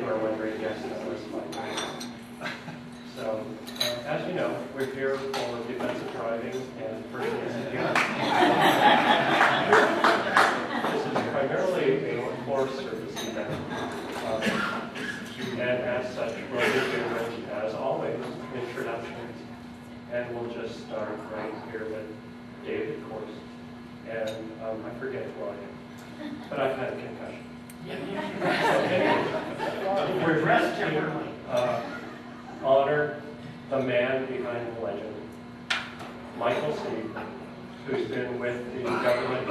our one great guest on this flight. So, as you know, we're here for defensive driving and first aid CPR. This is primarily a Forest Service event. And as such, we'll be doing, as always, introductions. And we'll just start right here with David, of course. And I forget who I am, but I've had a concussion. We're dressed to honor the man behind the legend, Michael Sieg, who's been with the government,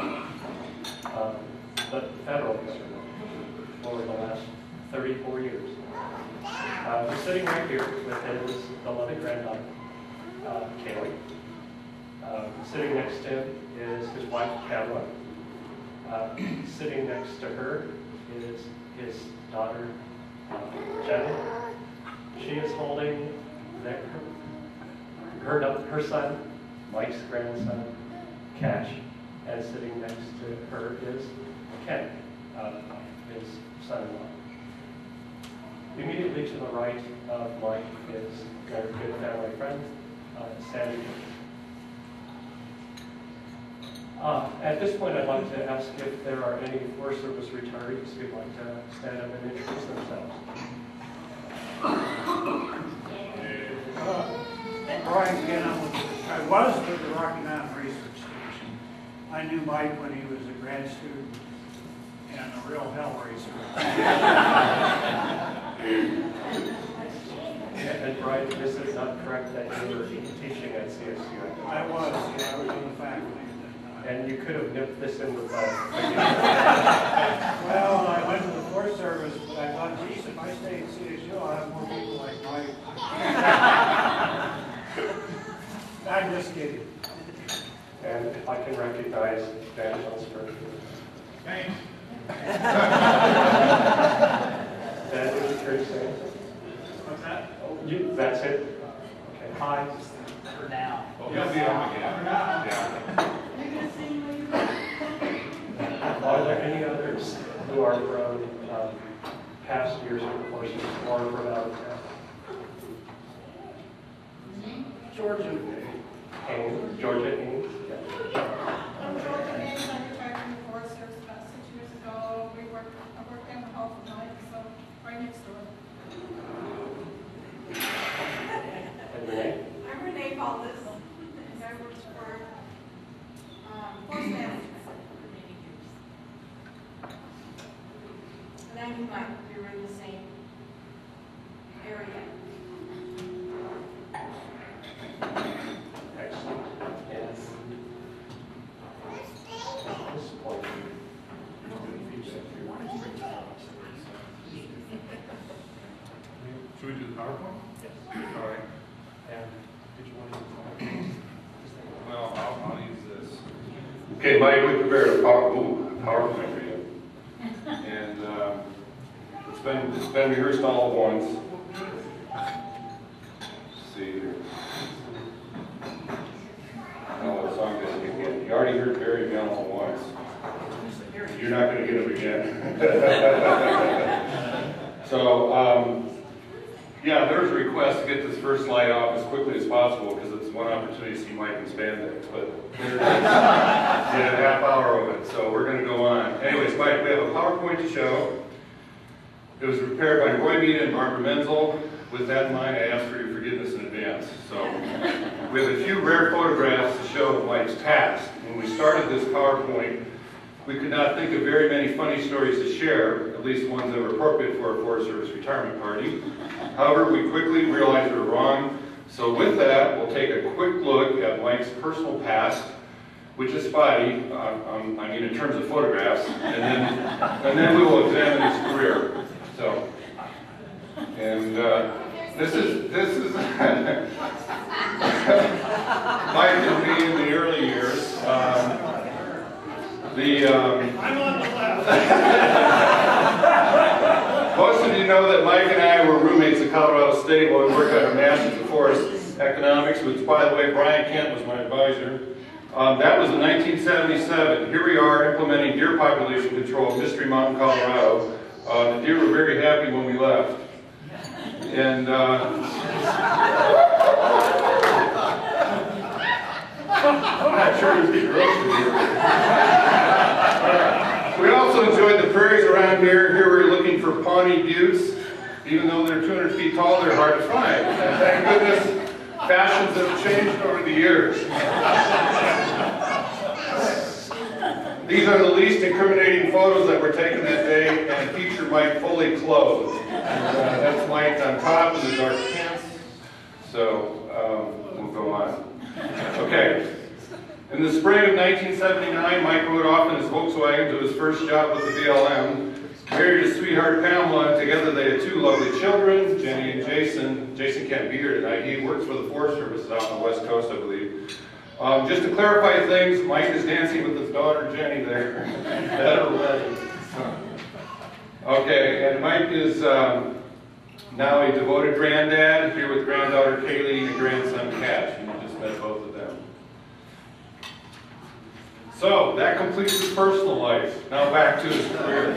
the federal government, for the last 34 years. We're sitting right here with his beloved granddaughter, Kaylee. Sitting next to him is his wife, Pamela. Sitting next to her is his daughter, Jenny. She is holding her son, Mike's grandson, Cash, and sitting next to her is Ken, his son-in-law. Immediately to the right of Mike is their good family friend, Sandy. At this point, I'd like to ask if there are any Forest Service retirees who'd like to stand up and introduce themselves. Brian again, I was with the Rocky Mountain Research Station. I knew Mike when he was a grad student and a real hell racer. And Brian, is it not correct that you were teaching at CSU? I was on the faculty. And you could have nipped this in with Well, I went to the Forest Service, but I thought, geez, if I stay at CSU, I'll have more people like Mike. I'm just kidding. And if I can recognize Dan Johnson. Thanks. Dan, would you care to say? What's that? That's it? Okay, hi. For now. Oh, he'll be on again. For now. Yeah. Are there any others who are from past years of courses or from out of town? Georgia. Haynes, Georgia Haynes. Yeah. I'm Georgia Haynes. I retired from the Forest Service about 6 years ago. I worked down the hall for night, so right next door. And Renee? I'm Renee Valdez, and I worked for Forest Management for many years. And I knew Mike, we were in the same area. Excellent. And at this point, Should we do the PowerPoint? yes. All right. And did you want to Well, I'll use this. Okay, Mike, we prepared a PowerPoint for you. And it's been rehearsed all at once. Let's see here. Oh, the song doesn't get again. You already heard Barry Mellon once. You're not going to get him again. So, yeah, there's a request to get this first slide off as quickly as possible because it's one opportunity to see Mike in spandex. But there it is. Yeah, a half hour of it. So we're going to go on. Anyways, Mike, we have a PowerPoint to show. It was prepared by Roy Mead and Barbara Menzel. With that in mind, I ask for your forgiveness in advance. So we have a few rare photographs to show of Mike's past. When we started this PowerPoint, we could not think of very many funny stories to share, at least ones that were appropriate for a Forest Service retirement party. However, we quickly realized we were wrong. So with that, we'll take a quick look at Mike's personal past, which is spotty, I mean in terms of photographs, and then we will examine his career. So, and this is Mike and me in the early years. I'm on the left. Most of you know that Mike and I were roommates at Colorado State while we worked on our Master's of Forest Economics, which, by the way, Brian Kent was my advisor. That was in 1977. Here we are implementing deer population control in Mystery Mountain, Colorado. The deer were very happy when we left. And I'm not sure who's getting roasted here. We also enjoyed the prairies around here. Here we're looking for Pawnee buttes. Even though they're 200 feet tall, they're hard to find. And thank goodness, fashions have changed over the years. These are the least incriminating photos that were taken that day and feature Mike fully clothed. And, that's Mike on top in the dark pants. So we'll go on. Okay. In the spring of 1979, Mike rode off in his Volkswagen to his first job with the BLM. Married his sweetheart Pamela, and together they had 2 lovely children, Jenny and Jason. Jason can't be here tonight. He works for the Forest Service out on the West Coast, I believe. Just to clarify things, Mike is dancing with his daughter Jenny there at her wedding. Okay, and Mike is now a devoted granddad, here with granddaughter Kaylee and grandson Cash. You just met both of them. So, that completes his personal life. Now back to his career.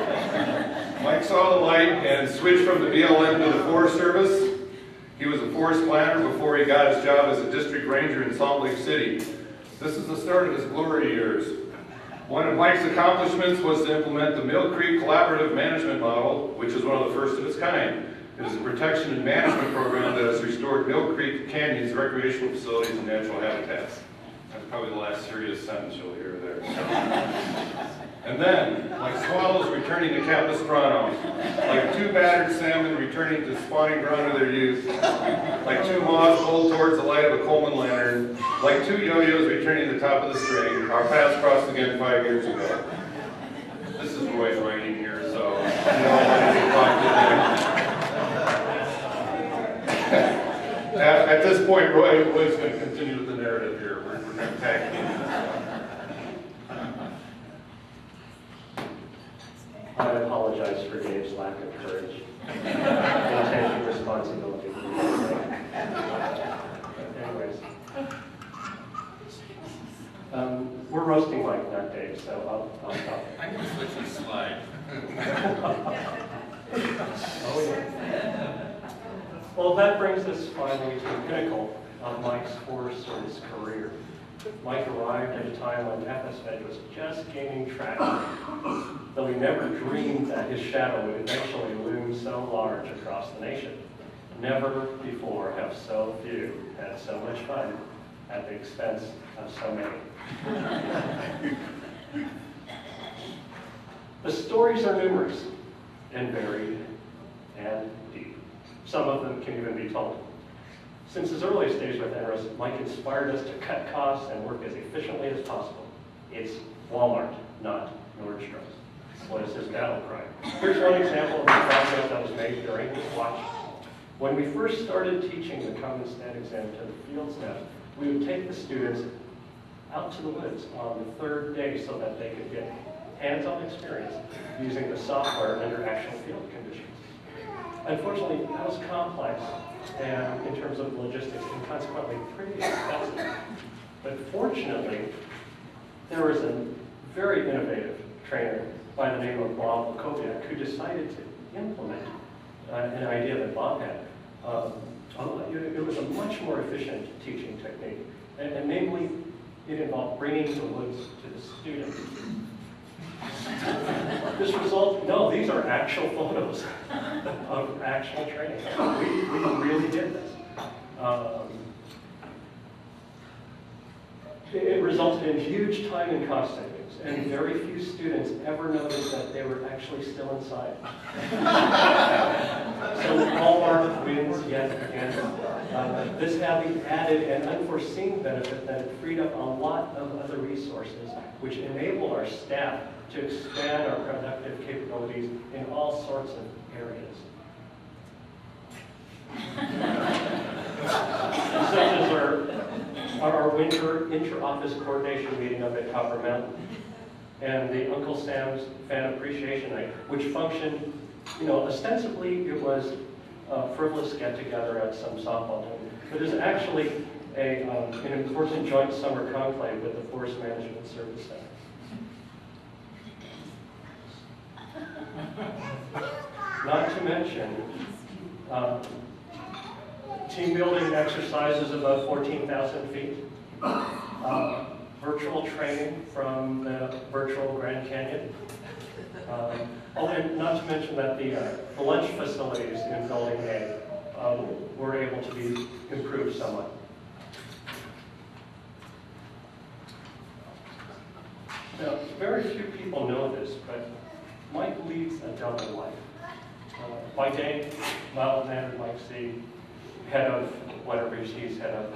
Mike saw the light and switched from the BLM to the Forest Service. He was a forest planner before he got his job as a district ranger in Salt Lake City. This is the start of his glory years. One of Mike's accomplishments was to implement the Mill Creek Collaborative Management Model, which is one of the first of its kind. It is a protection and management program that has restored Mill Creek Canyon's recreational facilities and natural habitats. That's probably the last serious sentence you'll hear there. And then, like swallows returning to Capistrano, like 2 battered salmon returning to spawning ground of their youth, like 2 moths pulled towards the light of a Coleman lantern, like 2 yo-yos returning to the top of the string, our paths crossed again 5 years ago. This is Roy's writing here, so you know what to talk to him. At this point, Roy's going to continue with the narrative here. We're going to tag him. I apologize for Dave's lack of courage and taking responsibility. Anyways, we're roasting Mike, not Dave, so I'll stop. I can switch the slide. Oh, yeah. Well, that brings us finally to the pinnacle of Mike's Forest Service career. Mike arrived at a time when FSFED was just gaining traction, though he never dreamed that his shadow would eventually loom so large across the nation. Never before have so few had so much fun at the expense of so many. The stories are numerous and varied and deep. Some of them can even be told. Since his earliest days with NRS, Mike inspired us to cut costs and work as efficiently as possible. It's Walmart, not Nordstrom's, was his battle cry. Here's one example of the progress that was made during his watch. When we first started teaching the Common Stat exam to the field staff, we would take the students out to the woods on the 3rd day so that they could get hands-on experience using the software under actual field conditions. Unfortunately, that was complex and in terms of logistics and consequently pretty expensive. But fortunately, there was a very innovative trainer by the name of Bob Koviak who decided to implement an idea that Bob had. It was a much more efficient teaching technique, and namely, it involved bringing the woods to the student. This result, no, these are actual photos of actual training. We really did this. It resulted in huge time and cost savings, and very few students ever noticed that they were actually still inside. So Walmart wins yet again. This had the added and unforeseen benefit that it freed up a lot of other resources, which enable our staff to expand our productive capabilities in all sorts of areas. Such as our winter inter-office coordination meeting up at Copper Mountain, and the Uncle Sam's Fan Appreciation Night, which functioned, ostensibly it was a frivolous get-together at some softball team, but is actually an important joint summer conclave with the Forest Management Service Center. Not to mention, team building exercises above 14,000 feet, virtual training from the virtual Grand Canyon. And not to mention that the lunch facilities in Building A were able to be improved somewhat. Now, very few people know this, but Mike leads a double life. By day, mild mannered Mike Sieg, head of whatever he's head of.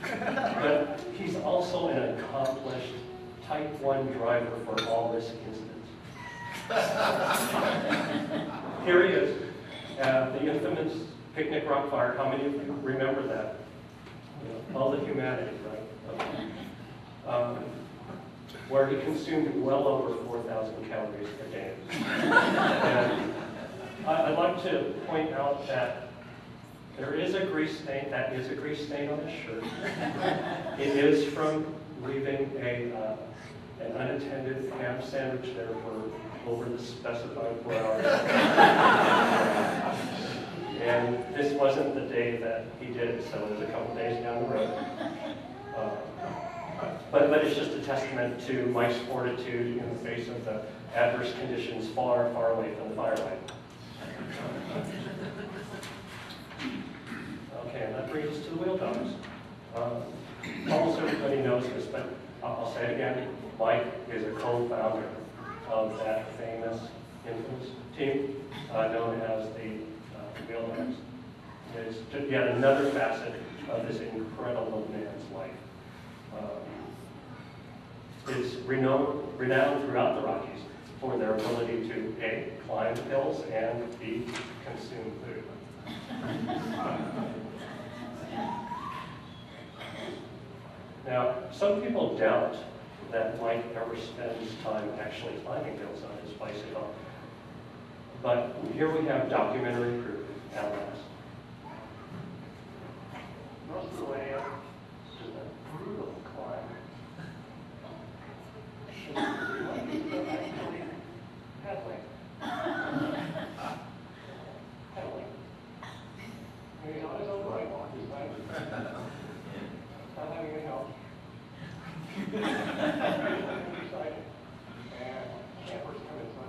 But he's also an accomplished Type 1 driver for all risk incidents. Here he is, the infamous picnic rock fire. How many of you remember that? All the humanity, right? Okay. Where he consumed well over 4,000 calories a day. And I'd like to point out that there is a grease stain. That is a grease stain on his shirt. It is from leaving an unattended ham sandwich there for over the specified 4 hours. And this wasn't the day that he did it, so it was a couple days down the road. But it's just a testament to Mike's fortitude in the face of the adverse conditions far, far away from the firelight. Okay, and that brings us to the wheel dogs. Almost everybody knows this, but I'll say it again. Mike is a co-founder of that famous, infamous team known as the wheel dogs. It's just yet another facet of this incredible man's life. Is renowned throughout the Rockies for their ability to A, climb hills, and B, consume food. Now, some people doubt that Mike ever spends time actually climbing hills on his bicycle. But here we have documentary proof at last. Most of the way up to the brutal climb. Pedaling. He's on his own right walk. He's not having any help. Excited. And campers come in, so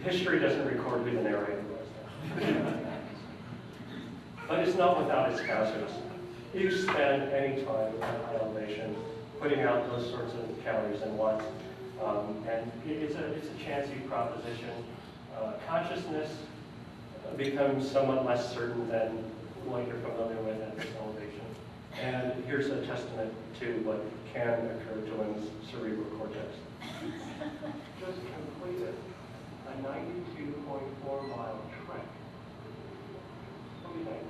history doesn't record who the narrator was. But it's not without its hazards. You spend any time at high elevation putting out those sorts of calories and watts, and it's a chancy proposition. Consciousness becomes somewhat less certain than what you're familiar with at this elevation. And here's a testament to what can occur to one's cerebral cortex. Just completed a 92.4-mile trek. What do you think?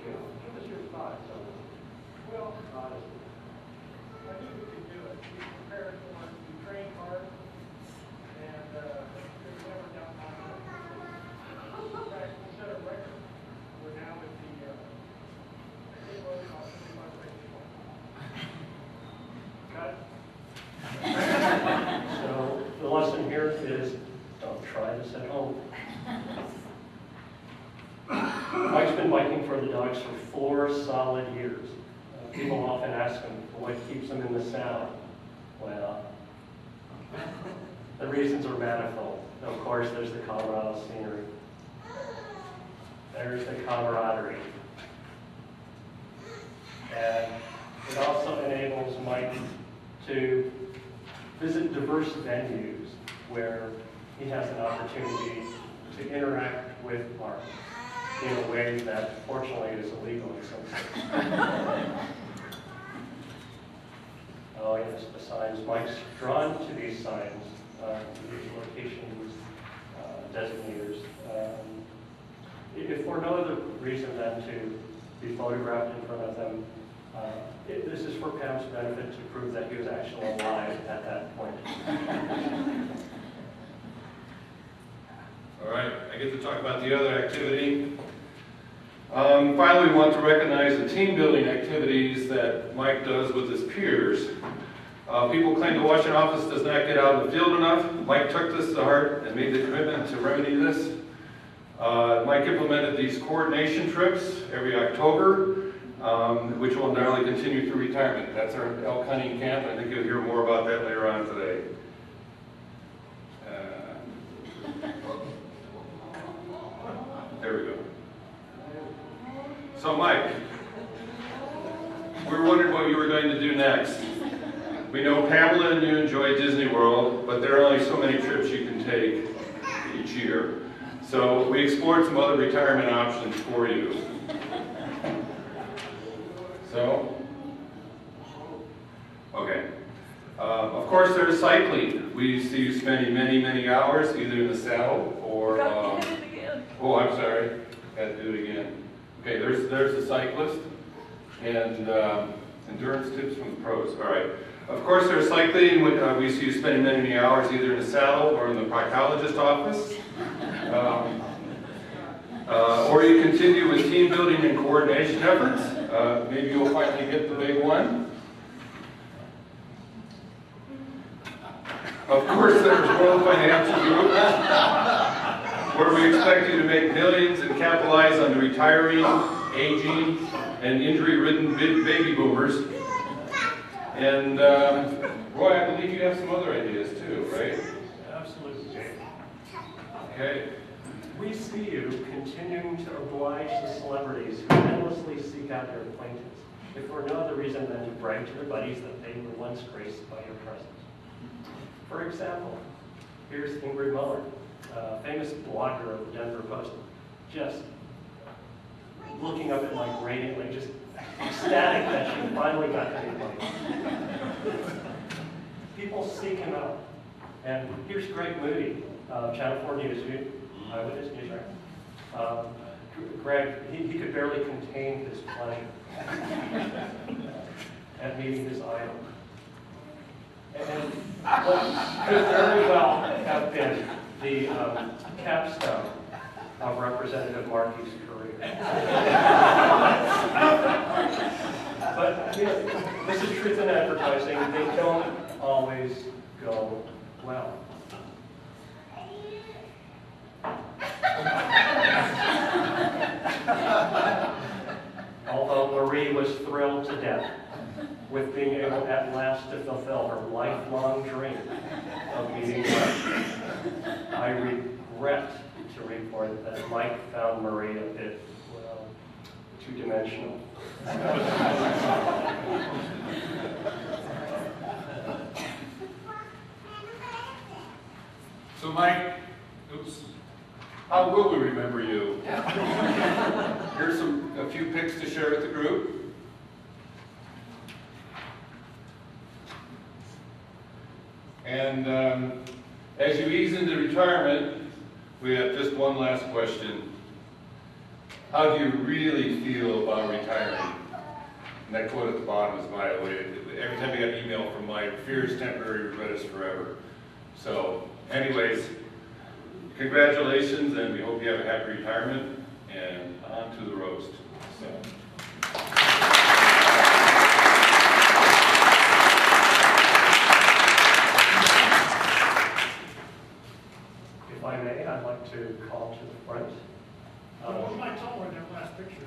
Give us your thoughts on this. Well, honestly. I think we can do it. We prepared for it, we trained hard, and we've never done that. In fact, we set a record. We're now at the Cut. So the lesson here is don't try this at home. Mike's been biking for the dogs for 4 solid years. People often ask him what keeps him in the saddle. Well, the reasons are manifold. Of course, there's the Colorado scenery. There's the camaraderie. And it also enables Mike to visit diverse venues where he has an opportunity to interact with art in a way that fortunately is illegal in some states. Oh yes, the signs. Mike's drawn to these signs, these locations, designators. If for no other reason than to be photographed in front of them, this is for Pam's benefit to prove that he was actually alive at that point. All right, I get to talk about the other activity. Finally, we want to recognize the team building activities that Mike does with his peers. People claim the Washington office does not get out in the field enough. Mike took this to heart and made the commitment to remedy this. Mike implemented these coordination trips every October, which will not only continue through retirement. That's our elk hunting camp. I think you'll hear more about that later on today. There we go. So Mike, we were wondering what you were going to do next. We know Pamela and you enjoy Disney World, but there are only so many trips you can take each year. So we explored some other retirement options for you. So, okay. Of course, there's cycling. We see you spending many hours either in the saddle or... oh, I'm sorry. Got to do it again. Okay, there's the cyclist and endurance tips from the pros. All right. Of course, there's cycling. We see you spending many hours either in the saddle or in the proctologist office. Or you continue with team building and coordination efforts. Maybe you'll finally get the big one. Of course, there's World Financial Group, where we expect you to make millions and capitalize on the retiring, aging, and injury-ridden baby boomers. And Roy, I believe you have some other ideas too, right? Absolutely, Jake. Okay. We see you continuing to oblige the celebrities who endlessly seek out their acquaintance, if for no other reason than to brag to their buddies that they were once graced by your presence. For example, here's Ingrid Muller, famous blogger of the Denver Post, just looking up at Mike radiantly, just ecstatic that she finally got to meet Mike. People seek him out. And here's Greg Moody, Channel 4 News, Eyewitness News, right? Greg, he could barely contain his pleasure at meeting his idol. And what could very well have been the capstone of Representative Markey's career. But you know, this is truth in advertising. They don't always go well. Although Marie was thrilled to death with being able at last to fulfill her lifelong dream of meeting Mike, I regret to report that Mike found Marie a bit, well, two-dimensional. So Mike, oops, how will we remember you? Here's a few pics to share with the group. And as you ease into retirement, we have just one last question. How do you really feel about retiring? And that quote at the bottom is my way. Every time I get an email from Mike, fear is temporary, regret is forever. So anyways, congratulations, and we hope you have a happy retirement, and on to the roast. So. If I may, I'd like to call to the front. What am I told in that last picture?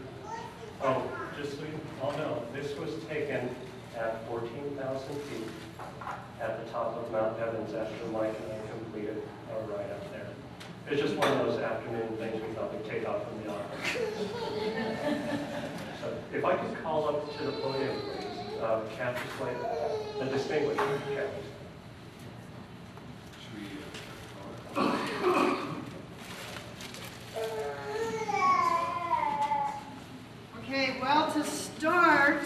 Oh, just so you all know, this was taken at 14,000 feet at the top of Mount Evans after Mike and I completed our ride up there. It's just one of those afternoon things we thought we'd take off from the office. So if I could call up to the podium, please, Captain Slater, the distinguished captain. Okay, well, to start,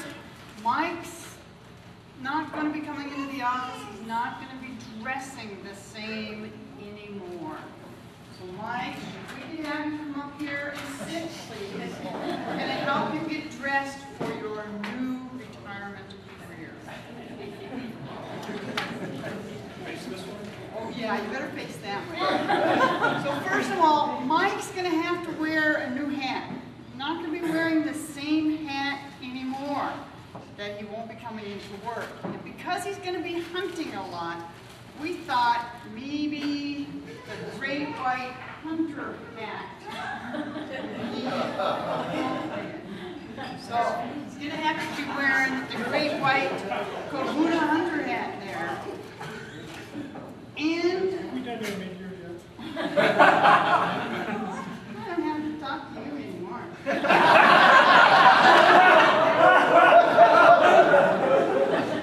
Mike's not going to be coming into the office. He's not going to be dressing the same anymore. So Mike, if we can have you come up here and sit, please. We're going to help you get dressed for your new retirement career. Face this one? Oh yeah, you better face that way. So first of all, Mike's going to have to wear a new hat. He's not going to be wearing coming into work. And because he's going to be hunting a lot, we thought maybe the great white hunter hat. So he's going to have to be wearing the great white Kahuna hunter hat there. And We don't even make yours yet. I don't have to talk to you anymore.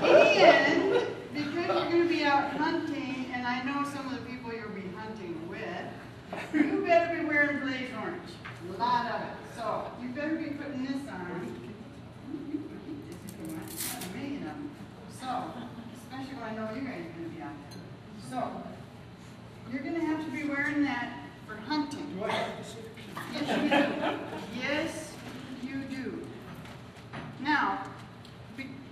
And because you're going to be out hunting, and I know some of the people you'll be hunting with, you better be wearing blaze orange. A lot of it. So you better be putting this on. You can keep this if you want. There's a million of them. So, especially when I know you guys are going to be out there. So, you're going to have to be wearing that for hunting. Do I have to sit? Yes, you do. Yes, you do. Now,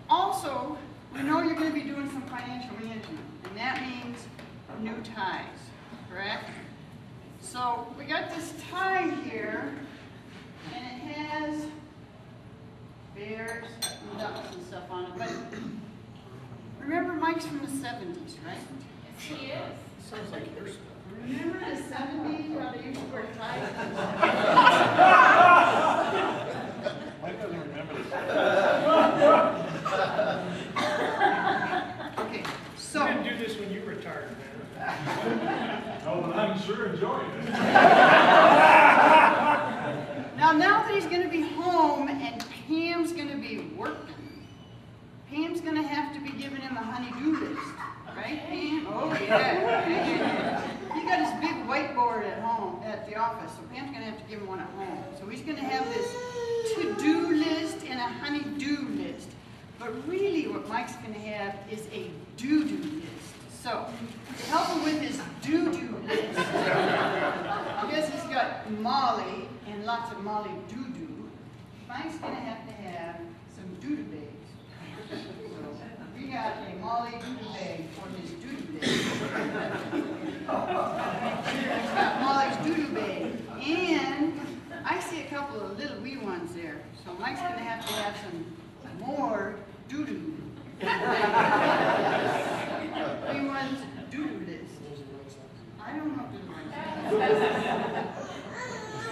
also, we know you're going to be doing some financial management, and that means new ties, correct? So, we got this tie here, and it has bears and ducks and stuff on it, but remember Mike's from the 70s, right? Yes, he is. Sounds like your stuff. Remember the 70s, how they used to wear ties? Mike doesn't remember this. Okay, You so, didn't do this when you retired, man. Oh, but I'm sure enjoying it. now that he's going to be home and Pam's going to be working, Pam's going to have to be giving him a honey-do list, right, Pam? Oh, yeah. He got his big whiteboard at home, at the office, so Pam's going to have to give him one at home. So he's going to have this to-do list and a honey-do list. But really what Mike's going to have is a do-do list. So, to help him with his do-do list, I guess he's got Molly and lots of Molly do-do. Mike's going to have some do-do bags. So, we got a Molly do-do bag for his do-do list. He's got Molly's do-do bag. And I see a couple of little wee ones there. So Mike's going to have some more do-do. Wee ones do-do list. I don't know if they're the right size.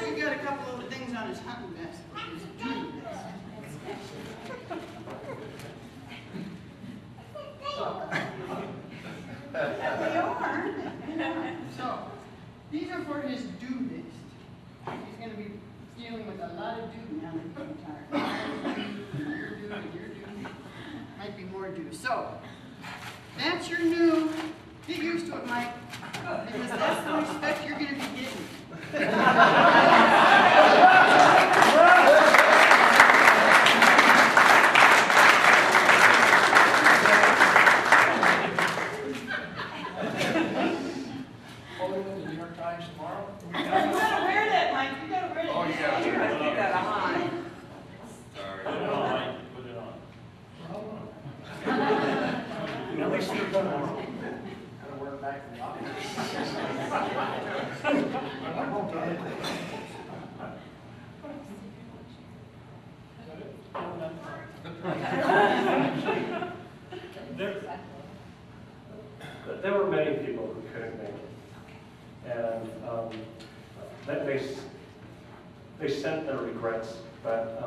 We got a couple of things on his hunting vest for his do-do list. They are. So, these are for his do list. He's going to be dealing with a lot of do now that he's retired. Your do and your do. Might be more do. So, that's your new, get used to it, Mike, because that's the respect you're going to be getting. There were many people who couldn't make it, and they sent their regrets, but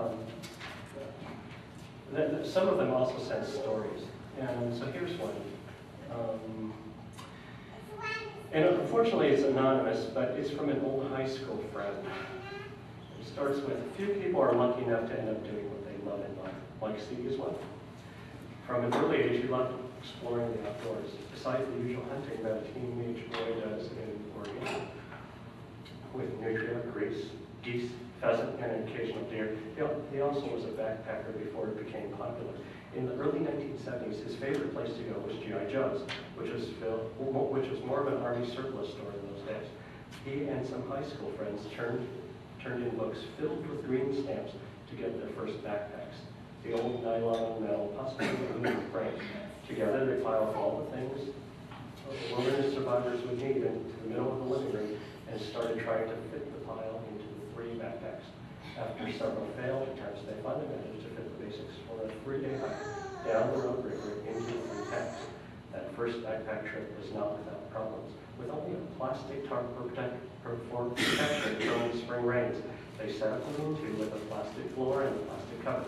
some of them also sent stories. And so here's one. And unfortunately it's anonymous, but it's from an old high school friend. It starts with, a few people are lucky enough to end up doing what they love in life. Like Sieg is one. From an early age, he loved exploring the outdoors, besides the usual hunting that a teenage boy does in Oregon, with nutria, geese, pheasant, and an occasional deer. He also was a backpacker before it became popular. In the early 1970s, his favorite place to go was G.I. Joe's, which was more of an army surplus store in those days. He and some high school friends turned in books filled with green stamps to get their first backpacks. The old nylon metal, possibly aluminum frame. Together they piled all the things the wilderness survivors would need into the middle of the living room and started trying to fit the pile into the 3 backpacks. After several failed attempts, they finally managed to fit the basics for a 3-day hike. down the road river into the text. That first backpack trip was not without problems. With only a plastic tarp for protection from the spring rains, they set up a lean-to with a plastic floor and a plastic cover.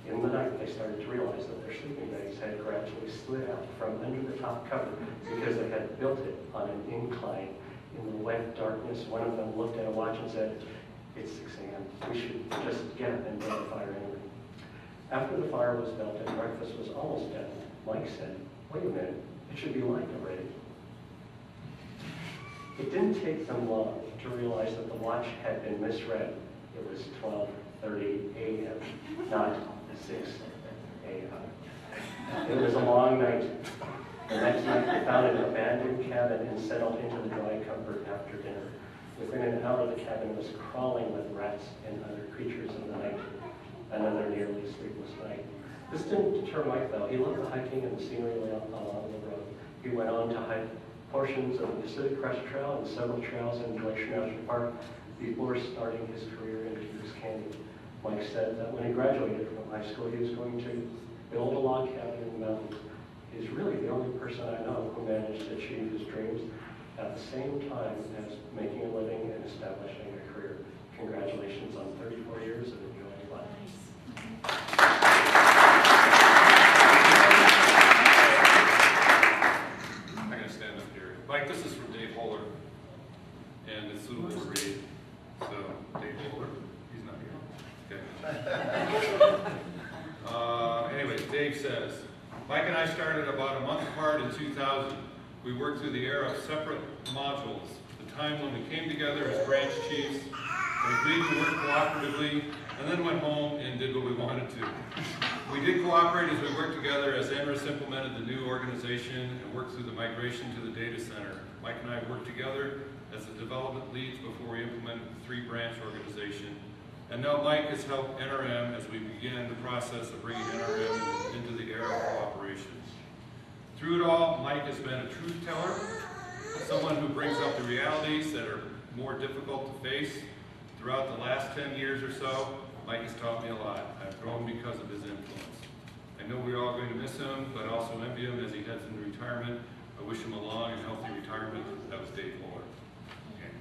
In the night, they started to realize that their sleeping bags had gradually slid out from under the top cover because they had built it on an incline. In the wet darkness, one of them looked at a watch and said, "It's 6 a.m. We should just get up and build a fire anyway." After the fire was built and breakfast was almost done, Mike said, "Wait a minute, it should be light already." It didn't take them long to realize that the watch had been misread. It was 12:30 a.m., not 6 a.m. It was a long night. The next night, they found an abandoned cabin and settled into the dry comfort after dinner. Within an hour, the cabin was crawling with rats and other creatures of the night. Another nearly sleepless night. This didn't deter Mike, though. He loved the hiking and the scenery along the road. He went on to hike portions of the Pacific Crest Trail and several trails in Glacier National Park before starting his career in Goose Canyon. Mike said that when he graduated from high school, he was going to build a log cabin in the mountains. He's really the only person I know who managed to achieve his dreams at the same time as making a living and establishing a career. Congratulations on 34 years of enjoying life. I'm going to stand up here. Mike, this is from Dave Holler, and it's suitable to read. So, Dave Holler, he's not here. Okay. Anyways, Dave says, Mike and I started about a month apart in 2000. We worked through the era of separate modules, the time when we came together as branch chiefs and agreed to work cooperatively, and then went home and did what we wanted to. We did cooperate as we worked together as Emrys implemented the new organization and worked through the migration to the data center. Mike and I worked together as the development leads before we implemented the 3-branch organization. And now Mike has helped NRM as we begin the process of bringing NRM into the era of cooperation. Through it all, Mike has been a truth teller, someone who brings up the realities that are more difficult to face. Throughout the last 10 years or so, Mike has taught me a lot. I've grown because of his influence. I know we're all going to miss him, but also envy him as he heads into retirement. I wish him a long and healthy retirement. That was Dave Moore. Okay.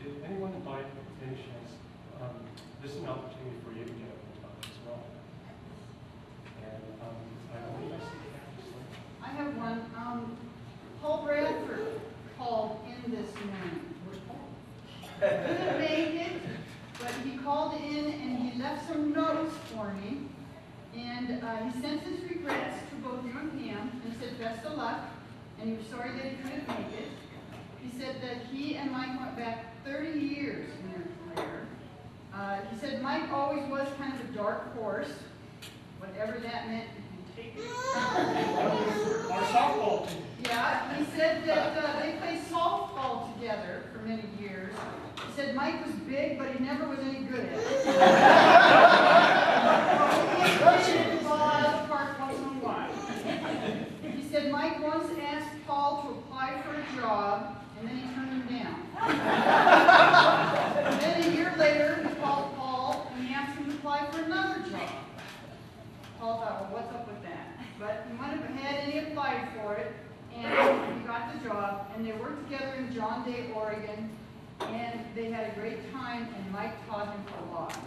Did anyone by any chance, this is an opportunity for you to get up and talk as well. And I believe I see Kathy's link. I have one. Paul Bradford called in this morning. Where's Paul? Couldn't make it, but he called in and he left some notes for me. And he sent his regrets to both you and Pam, and he said best of luck, and he was sorry that he couldn't make it. He said that he and Mike went back 30 years in their career. He said Mike always was kind of a dark horse, whatever that meant. You can take it. Our softball team. Yeah, he said that they played softball together for many years. He said Mike was big, but he never was any good at it. He hit the ball out of the park once in a while. He said Mike once asked Paul to apply for a job, and then he turned him down. And then a year later, he called Paul, and he asked him to apply for another job. Paul thought, well, what's up with that? But he went ahead and he applied for it, and he got the job, and they worked together in John Day, Oregon, and they had a great time, and Mike taught him a lot.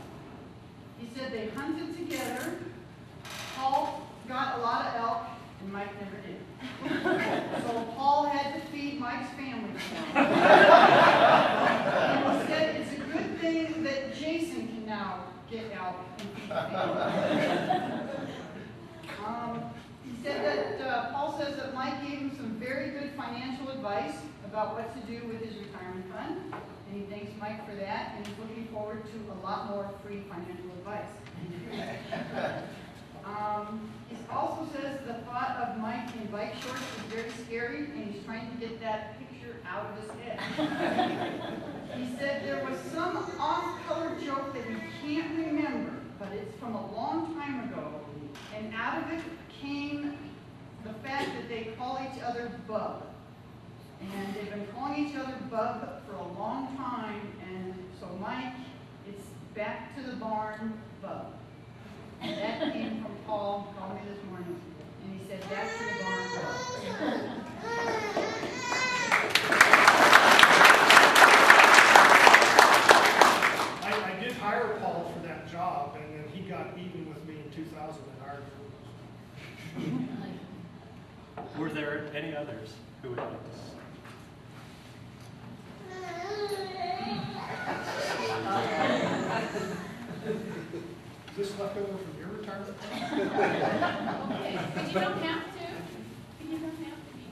He said they hunted together. Paul got a lot of elk, and Mike never did. So Paul had to feed Mike's family. And he said it's a good thing that Jason can now get out and feed the family. He said that Paul says that Mike gave him some very good financial advice about what to do with his retirement fund, and he thanks Mike for that, and he's looking forward to a lot more free financial advice. He also says the thought of Mike in bike shorts is very scary, and he's trying to get that picture out of his head. He said there was some off-color joke that he can't remember, but it's from a long time ago, and out of it came the fact that they call each other Bub. And they've been calling each other Bub for a long time, and so Mike, it's back to the barn, Bub. And that came from Paul, called me this morning, and he said, back to the barn, Bub. I did hire Paul for that job, and then he got even with me in 2000 and hired for Were there any others who would like this? Is this leftover from your retirement? Okay, but you don't have to. You don't have to be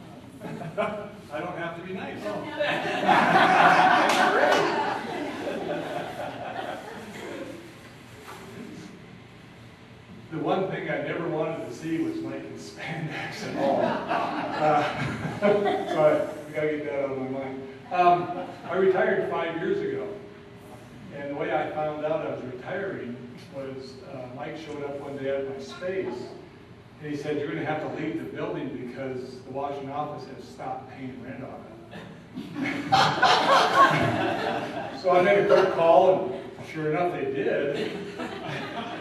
nice. I don't have to be nice. You don't have The one thing I never wanted to see was Mike in spandex at all. So I gotta get that out of my mind. I retired 5 years ago. And the way I found out I was retiring was Mike showed up one day at my space. And he said, you're going to have to leave the building because the Washington office has stopped paying rent on it. So I made a quick call, and sure enough, they did.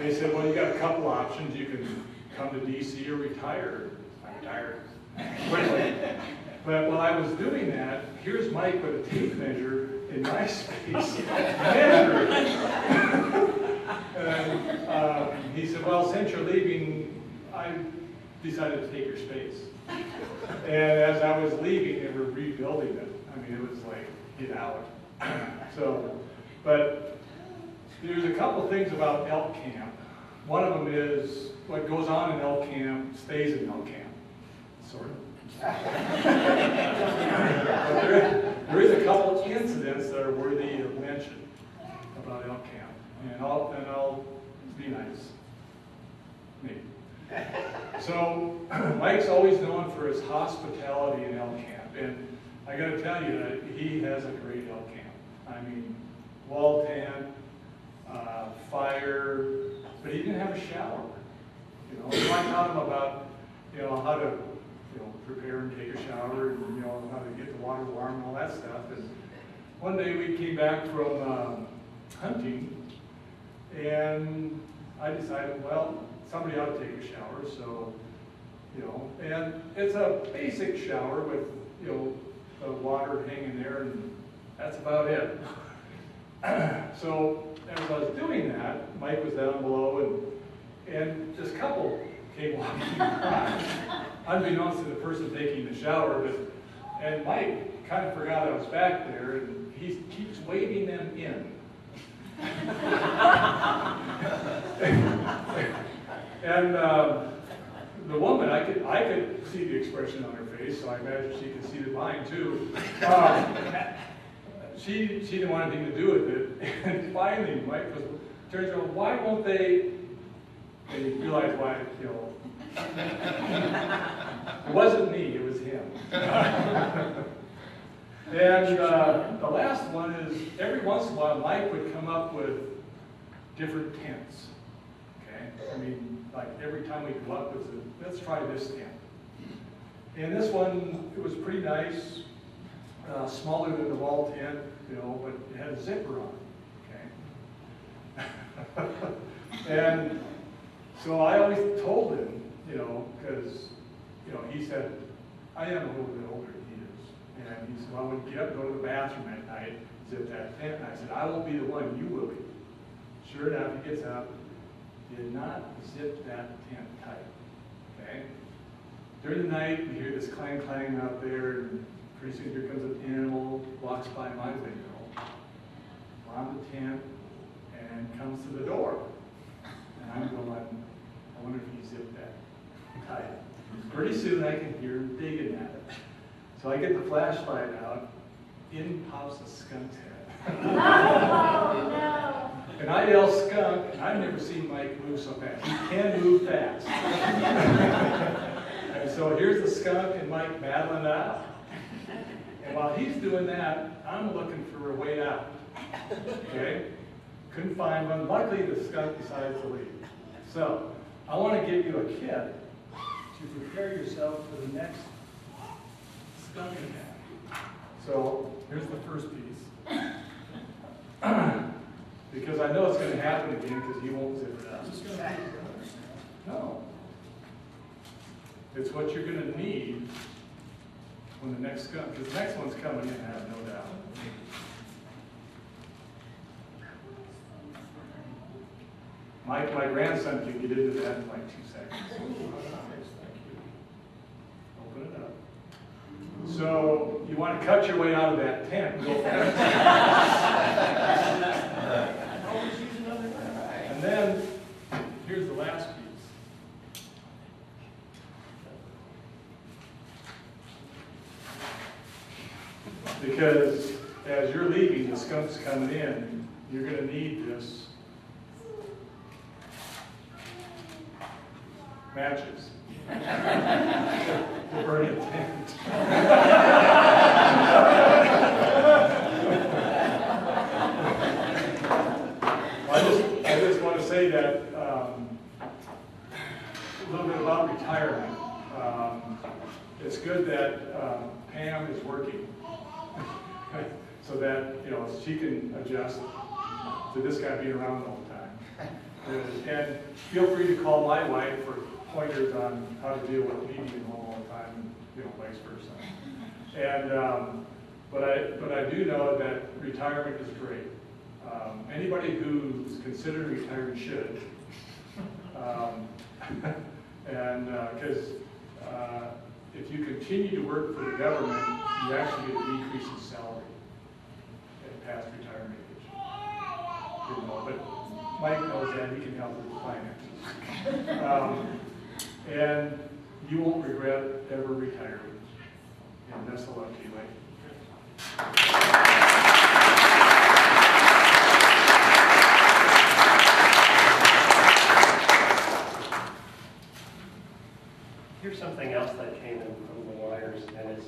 They said, well, you got a couple options. You can come to D.C. or retire. I retired quickly. But while I was doing that, here's Mike with a tape measure in my space, measuring. And he said, well, since you're leaving, I decided to take your space. And as I was leaving, they were rebuilding it. I mean, it was like, get out. So, but there's a couple things about elk camp. One of them is what goes on in elk camp stays in elk camp, sort of. But there is a couple incidents that are worthy of mention about elk camp, and I'll be nice, maybe. So Mike's always known for his hospitality in elk camp, and I got to tell you that he has a great elk camp. I mean, wall tent, fire, but he didn't have a shower. You know, so I taught him about, you know, how to, you know, prepare and take a shower, and you know, how to get the water warm and all that stuff. And one day we came back from hunting, and I decided, well, somebody ought to take a shower, so, you know, and it's a basic shower with, you know, the water hanging there, and that's about it. So as I was doing that, Mike was down below, and this couple came walking by, unbeknownst to the person taking the shower, and Mike kind of forgot I was back there, and he keeps waving them in. And the woman, I could see the expression on her face, so I imagine she could see mine too. She didn't want anything to do with it. And finally, Mike turns around, why won't they? And he realized why, you know. It wasn't me, it was him. And the last one is, every once in a while, Mike would come up with different tents. Okay? I mean, like every time we go up, it's let's try this tent. And this one, it was pretty nice, smaller than the wall tent, you know, but it had a zipper on it. Okay? And so I always told him, you know, because, you know, he said, I am a little bit older than he is. And he said, well, when you get up and go to the bathroom at night, zip that tent. And I said, I won't be the one, you will be. Sure enough, he gets up, did not zip that tent tight. Okay? During the night, we hear this clang out there, and pretty soon here comes an animal, walks by my window, around the tent, and comes to the door. And I'm going, I wonder if he zipped that tight. Pretty soon I can hear him digging at it. So I get the flashlight out, in pops a skunk's head. Oh, no. And I yell skunk, and I've never seen Mike move so fast. He can move fast. And so here's the skunk and Mike battling it out. And while he's doing that, I'm looking for a way out. Okay? Couldn't find one. Luckily, the skunk decided to leave. So I want to give you a kit to prepare yourself for the next skunk attack. So here's the first piece. Because I know it's going to happen again because he won't zip it up. No. It's what you're going to need when the next comes, because the next one's coming in, I have no doubt. My grandson can get into that in like 2 seconds. Open it up. So you want to cut your way out of that tent, go fast. And then, here's the last piece. Because as you're leaving, the skunk's coming in, you're going to need this matches to burn a tent. I just want to say that a little bit about retirement. It's good that Pam is working so that she can adjust to this guy being around all the time. And feel free to call my wife for pointers on how to deal with me being home all the time, and vice versa. And but I do know that retirement is great. Anybody who's considered retired should, and because if you continue to work for the government, you actually get a decrease in salary at past retirement age. Didn't know, but Mike knows that. He can help with the finances. And you won't regret ever retiring. And best of luck to you, Mike. Here's something else that came in from the wires, and it's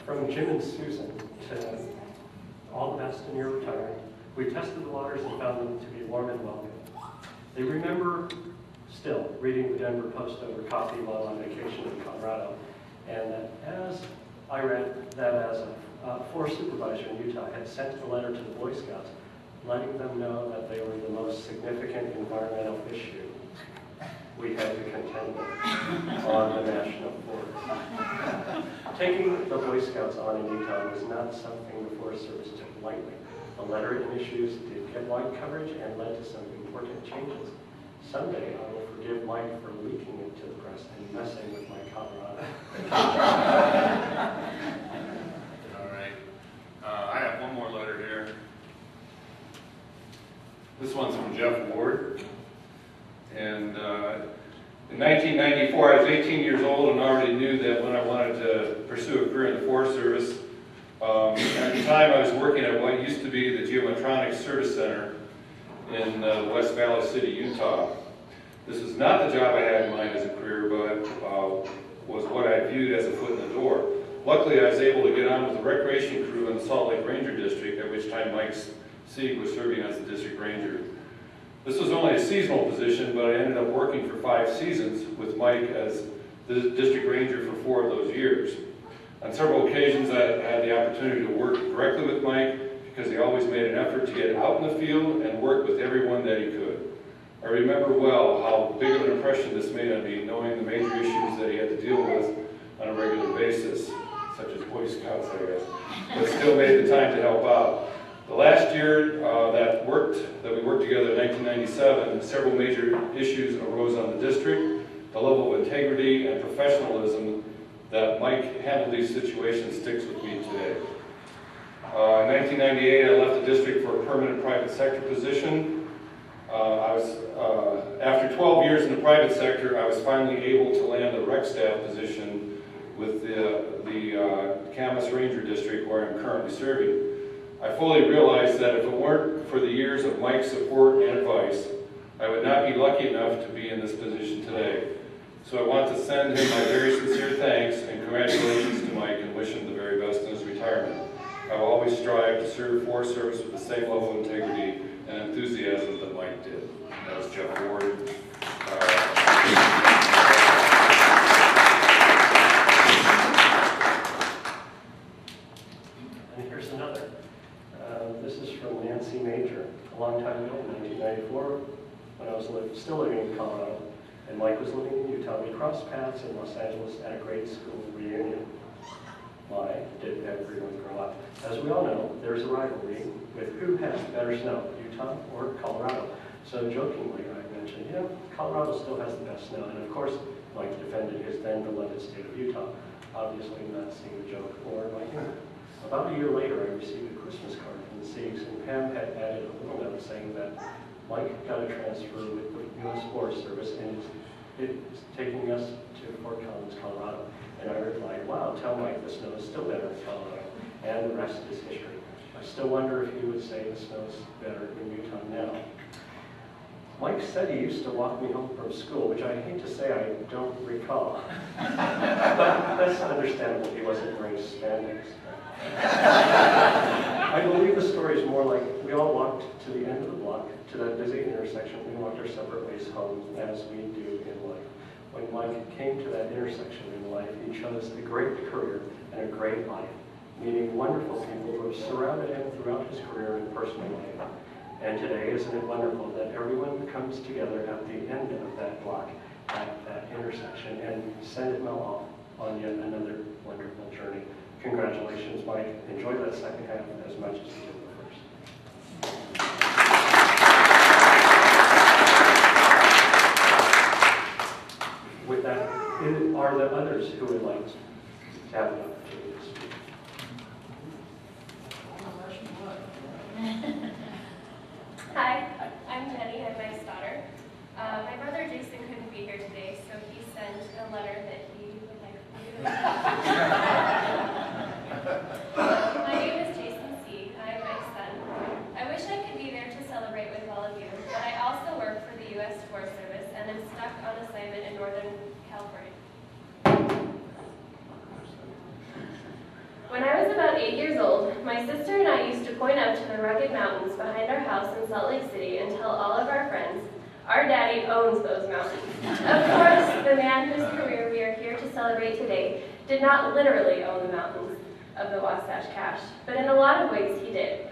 from Jim and Susan to all the best in your retirement. We tested the waters and found them to be warm and welcome. They remember still reading the Denver Post over coffee while on vacation in Colorado, and that as I read that as a forest supervisor in Utah had sent a letter to the Boy Scouts letting them know that they were the most significant environmental issue we had to contend with on the national forest. Taking the Boy Scouts on in Utah was not something the Forest Service took lightly. The letter and issues did get wide coverage and led to some important changes. Someday I will forgive Mike for leaking it to the press and messing with my Colorado. All right. I have one more letter here. This one's from Jeff Ward. And in 1994, I was 18 years old and already knew that when I wanted to pursue a career in the Forest Service. At the time, I was working at what used to be the Geometronics Service Center in West Valley City, Utah. This is not the job I had in mind as a career, but was what I viewed as a foot in the door. Luckily, I was able to get on with the recreation crew in the Salt Lake Ranger District, at which time Mike Sieg was serving as the district ranger. This was only a seasonal position, but I ended up working for 5 seasons with Mike as the district ranger for 4 of those years. On several occasions, I had the opportunity to work directly with Mike because he always made an effort to get out in the field and work with everyone that he could. I remember well how big of an impression this made on me, knowing the major issues that he had to deal with on a regular basis, such as Boy Scouts, I guess, but still made the time to help out. The last year that we worked together in 1997, several major issues arose on the district. The level of integrity and professionalism that Mike handled these situations sticks with me today. In 1998, I left the district for a permanent private sector position. After 12 years in the private sector, I was finally able to land a rec staff position with the Camas Ranger District, where I'm currently serving. I fully realized that if it weren't for the years of Mike's support and advice, I would not be lucky enough to be in this position today. So I want to send him my very sincere thanks and congratulations to Mike and wish him the very best in his retirement. I will always strive to serve Forest Service with the same level of integrity and enthusiasm that Mike did. That was Jeff Ward. in C major a long time ago, in 1994, when I was still living in Colorado, and Mike was living in Utah. We crossed paths in Los Angeles at a grade school reunion. Why did everyone grow up? As we all know, there's a rivalry with who has better snow, Utah or Colorado. So jokingly, I mentioned, Colorado still has the best snow, and of course, Mike defended his then beloved state of Utah. Obviously not seeing the joke or my humor. About a year later, I received a Christmas card from the Siegs, and Pam had added a little note saying that Mike got a transfer with the U.S. Forest Service and is taking us to Fort Collins, Colorado. And I replied, wow, tell Mike the snow is still better in Colorado, and the rest is history. I still wonder if he would say the snow is better in Utah now. Mike said he used to walk me home from school, which I hate to say I don't recall. But that's understandable, he wasn't wearing spandex. I believe the story is more like we all walked to the end of the block, to that busy intersection, and walked our separate ways home, as we do in life. When Mike came to that intersection in life, he chose a great career and a great life, meeting wonderful people who have surrounded him throughout his career and personal life. And today, isn't it wonderful that everyone comes together at the end of that block, at that intersection, and send him off on yet another wonderful journey. Congratulations, Mike. Enjoy that second half as much as you did the first. With that, are there others who would like to have the opportunity to speak? Hi, I'm Jenny, I'm Mike's daughter. My brother Jason couldn't be here today, so he sent a letter that he would like me to My name is Jason Sieg. I'm Mike's son. I wish I could be there to celebrate with all of you, but I also work for the U.S. Forest Service and am stuck on assignment in Northern California. When I was about 8 years old, my sister and I used to point up to the rugged mountains behind our house in Salt Lake City and tell all of our friends, our daddy owns those mountains. Of course, the man whose career we are here to celebrate today did not literally own the mountains of the Wasatch Cache, but in a lot of ways he did.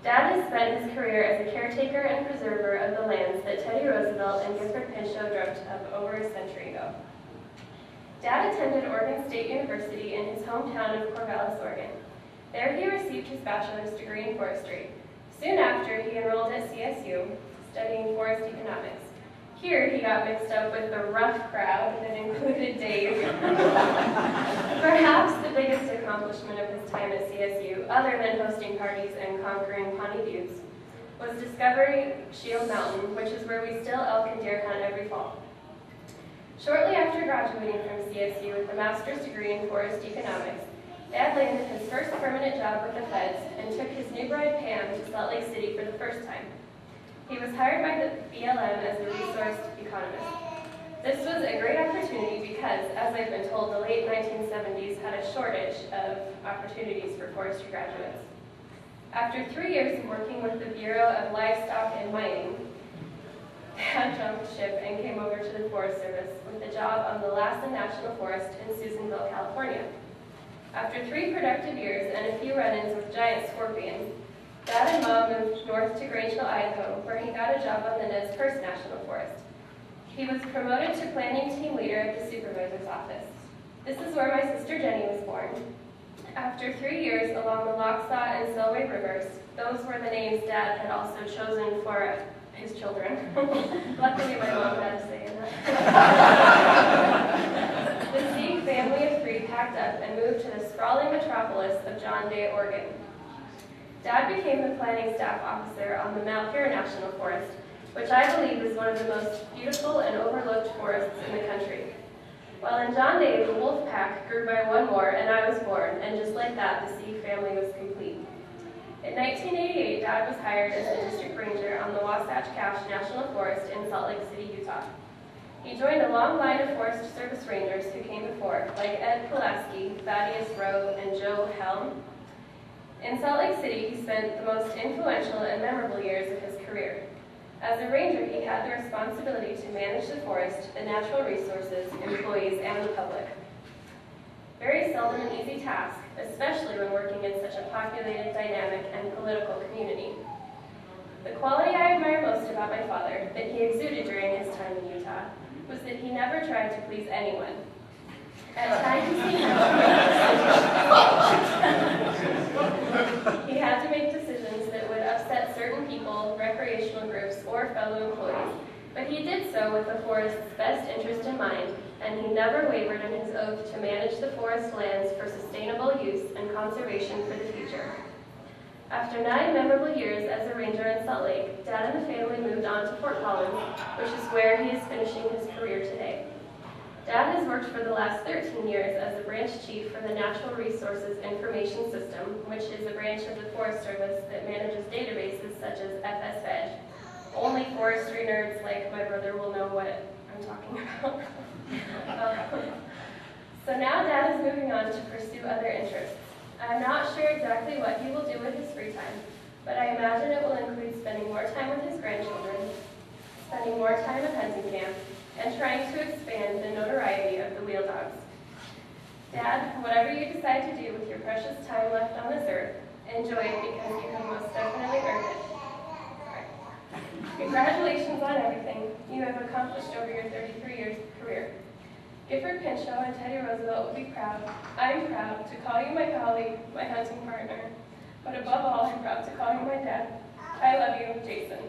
Dad has spent his career as a caretaker and preserver of the lands that Teddy Roosevelt and Gifford Pinchot dreamt of over a century ago. Dad attended Oregon State University in his hometown of Corvallis, Oregon. There he received his bachelor's degree in forestry. Soon after, he enrolled at CSU, studying forest economics. Here, he got mixed up with the rough crowd that included Dave. Perhaps the biggest accomplishment of his time at CSU, other than hosting parties and conquering Pawnee Buttes, was discovering Shield Mountain, which is where we still elk and deer hunt every fall. Shortly after graduating from CSU with a master's degree in forest economics, Dad landed his first permanent job with the feds and took his new bride Pam to Salt Lake City for the first time. He was hired by the BLM as a resource economist. This was a great opportunity because, as I've been told, the late 1970s had a shortage of opportunities for forestry graduates. After 3 years of working with the Bureau of Livestock and Mining, Dad jumped ship and came over to the Forest Service with a job on the Lassen National Forest in Susanville, California. After 3 productive years and a few run-ins with giant scorpions, Dad and Mom moved north to Grangeville, Idaho, where he got a job on the Nez Perce National Forest. He was promoted to planning team leader at the supervisor's office. This is where my sister Jenny was born. After 3 years along the Lochsaw and Selway rivers, those were the names Dad had also chosen for his children. Luckily, my mom had a say in that. The Sieg family of 3 packed up and moved to the sprawling metropolis of John Day, Oregon. Dad became the planning staff officer on the Mount Hero National Forest, which I believe is one of the most beautiful and overlooked forests in the country. While in John Day, the wolf pack grew by 1 more, and I was born, and just like that, the Sieg family was complete. In 1988, Dad was hired as a district ranger on the Wasatch Cache National Forest in Salt Lake City, Utah. He joined a long line of Forest Service rangers who came before, like Ed Pulaski, Thaddeus Rowe, and Joe Helm. In Salt Lake City, he spent the most influential and memorable years of his career. As a ranger, he had the responsibility to manage the forest, the natural resources, employees, and the public. Very seldom an easy task, especially when working in such a populated, dynamic, and political community. The quality I admire most about my father, that he exuded during his time in Utah, was that he never tried to please anyone. At times, he had to make decisions that would upset certain people, recreational groups, or fellow employees, but he did so with the forest's best interest in mind, and he never wavered in his oath to manage the forest lands for sustainable use and conservation for the future. After 9 memorable years as a ranger in Salt Lake, Dad and the family moved on to Fort Collins, which is where he is finishing his career today. Dad has worked for the last 13 years as the branch chief for the Natural Resources Information System, which is a branch of the Forest Service that manages databases such as FSVEG. Only forestry nerds like my brother will know what I'm talking about. So now Dad is moving on to pursue other interests. I'm not sure exactly what he will do with his free time, but I imagine it will include spending more time with his grandchildren, spending more time at hunting camp, and trying to expand the notoriety of the wheel dogs. Dad, whatever you decide to do with your precious time left on this earth, enjoy it because you have most definitely earned it. Congratulations on everything you have accomplished over your 33 years career. Gifford Pinchot and Teddy Roosevelt would be proud. I'm proud to call you my colleague, my hunting partner, but above all, I'm proud to call you my dad. I love you, Jason.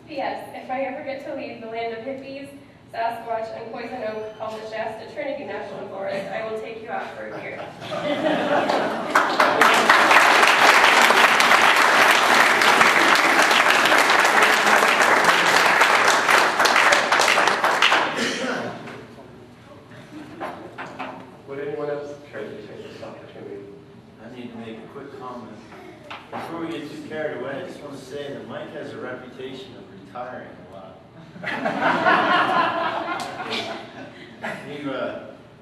P.S. If I ever get to leave the land of hippies, Sasquatch, and poison oak called the Shasta Trinity National Forest, I will take you out for a beer. Would anyone else care to take this opportunity? I need to make a quick comment. Before we get too carried away, I just want to say that Mike has a reputation of retiring a lot.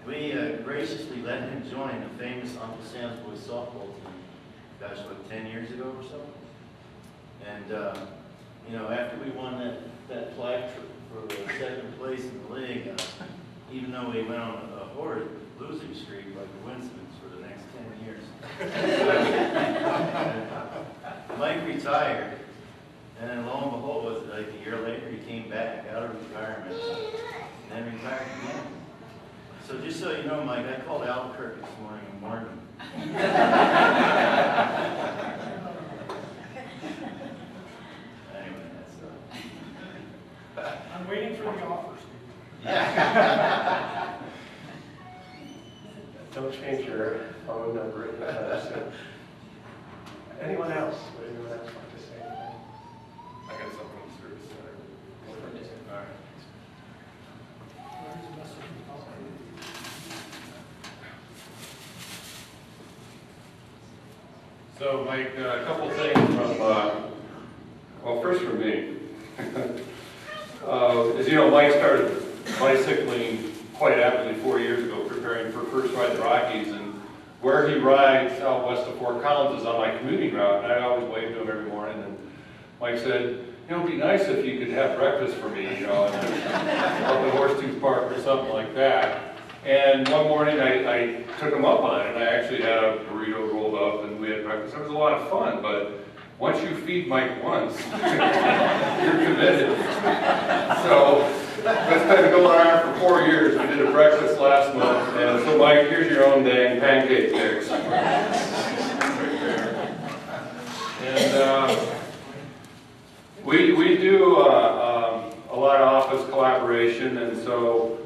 We graciously let him join the famous Uncle Sam's Boys softball team, gosh, what, 10 years ago or so? And, you know, after we won that flag for the second place in the league, even though we went on a horrid losing streak like the Winstons for the next 10 years. Mike retired, and then lo and behold, was it like a year later, he came back out of retirement, and then retired again. So just so you know, Mike, I called Albuquerque this morning and warned him. Anyway, that's I'm waiting for the offer, Steve. yeah. Don't change your phone number anytime soon. Anyone else? Would anyone else like to say anything? I got something in the service center. All right. So, Mike, a couple things from, well, first from me. As you know, Mike started bicycling quite aptly 4 years ago, preparing for First Ride the Rockies, and where he rides out west of Fort Collins is on my commuting route, and I always wave to him every morning, and Mike said, you know, it'd be nice if you could have breakfast for me, you know, up at Horsetooth Park or something like that. And one morning I took him up on it, and I actually had a burrito rolled up, and we had breakfast. It was a lot of fun, but once you feed Mike once, you're committed. So that's been going on for 4 years. We did a breakfast last month, and so Mike, here's your own dang pancake mix. And we do a lot of office collaboration, and so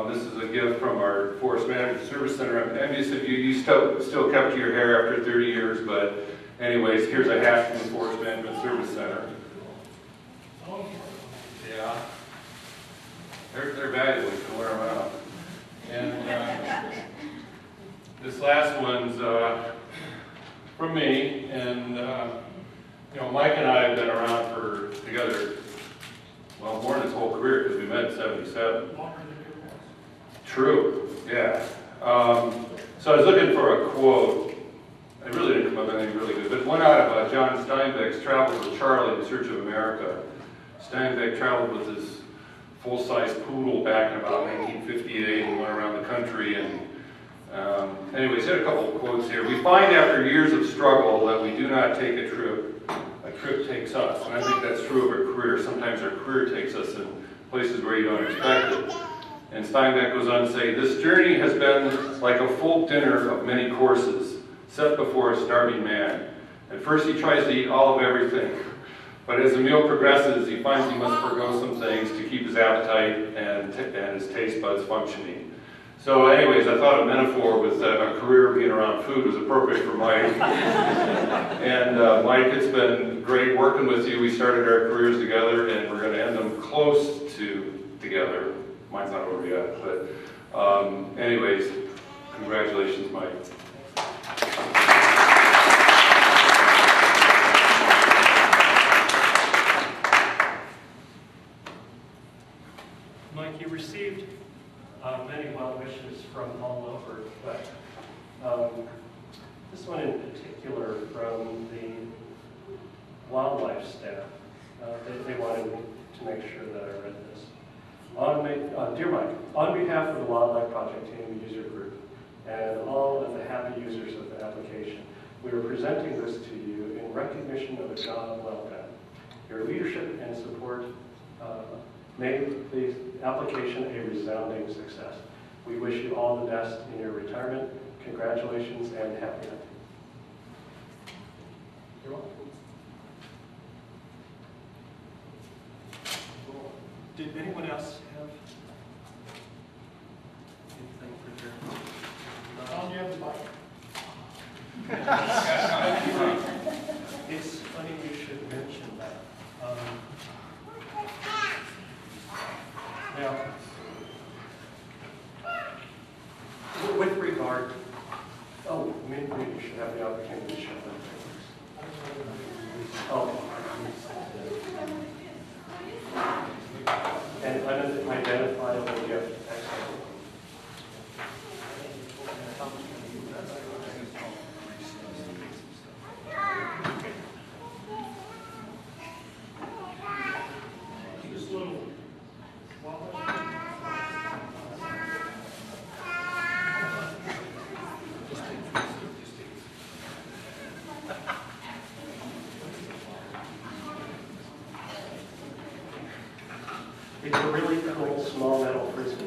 this is a gift from our Forest Management Service Center. I'm envious of you. You still kept your hair after 30 years, but anyways, here's a hat from the Forest Management Service Center. Yeah. They're valuable, you can wear them out. And this last one's from me, and you know, Mike and I have been around for together, well, more than his whole career, because we met in '77. True, yeah. So I was looking for a quote. I really didn't come up with anything really good, but one out of John Steinbeck's Travels with Charlie in Search of America. Steinbeck traveled with his full-size poodle back in about 1958 and went around the country. And anyways, he had a couple of quotes here. We find after years of struggle that we do not take a trip, a trip takes us. And I think that's true of our career. Sometimes our career takes us in places where you don't expect it. And Steinbeck goes on to say, this journey has been like a full dinner of many courses set before a starving man. At first he tries to eat all of everything, but as the meal progresses, he finds he must forgo some things to keep his appetite and his taste buds functioning. So anyways, I thought a metaphor with a career being around food was appropriate for Mike. And Mike, it's been great working with you. We started our careers together, and we're going to end them close to together. Mine's not over yet, but anyways, congratulations, Mike. Mike, you received many well wishes from all over, but this one in particular from the wildlife staff. They wanted me to make sure that I read this. Dear Mike, on behalf of the Wildlife Project Team User Group and all of the happy users of the application, we are presenting this to you in recognition of a job well done. Your leadership and support made the application a resounding success. We wish you all the best in your retirement. Congratulations and happy hunting. You're welcome. Did anyone else have anything for Jeremy? Tom, you have the mic. It's funny you should mention that. Now, with regard, maybe you should have the opportunity to show them. Oh. And unidentifiable gift. Excellent. This little It's a really cool small metal frisbee.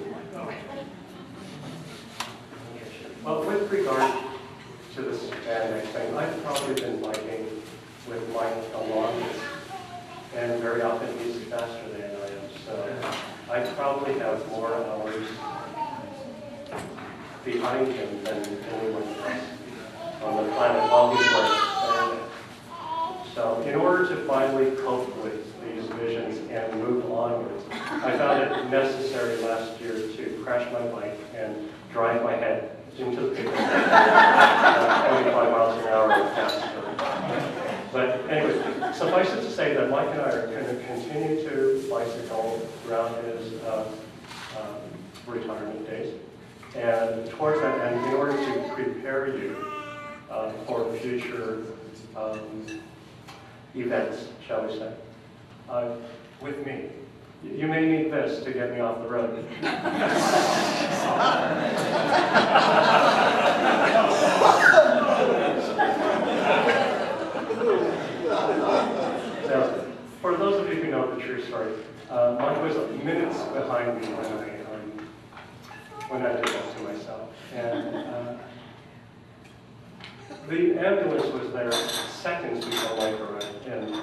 Well, with regard to this spandex thing, I've probably been biking with Mike the longest, and very often he's faster than I am. So I probably have more hours behind him than anyone else on the planet while he's learning spandex. So in order to finally cope with these visions and move onwards, I found it necessary last year to crash my bike and drive my head into the pavement 25 miles an hour or faster. But anyway, suffice it to say that Mike and I are going to continue to bicycle throughout his retirement days. And towards that end, in order to prepare you for future events, shall we say, with me. You may need this to get me off the road. Now, for those of you who know the true story, Mike was minutes behind me when I did that to myself. And the ambulance was there seconds before Mike arrived. And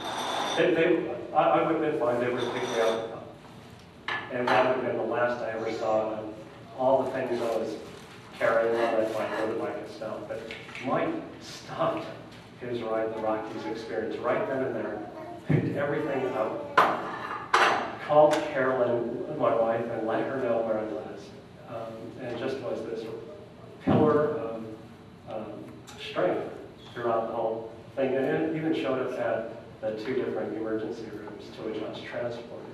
I would have been fine, they would have picked me up. And that would have been the last I ever saw of all the things I was carrying on that bike, or the bike itself. But Mike stopped his ride, the Rockies experience, right then and there, picked everything up, called Carolyn, my wife, and let her know where I was. And just was this pillar of strength throughout the whole thing. And it even showed up at the 2 different emergency rooms to which I was transported.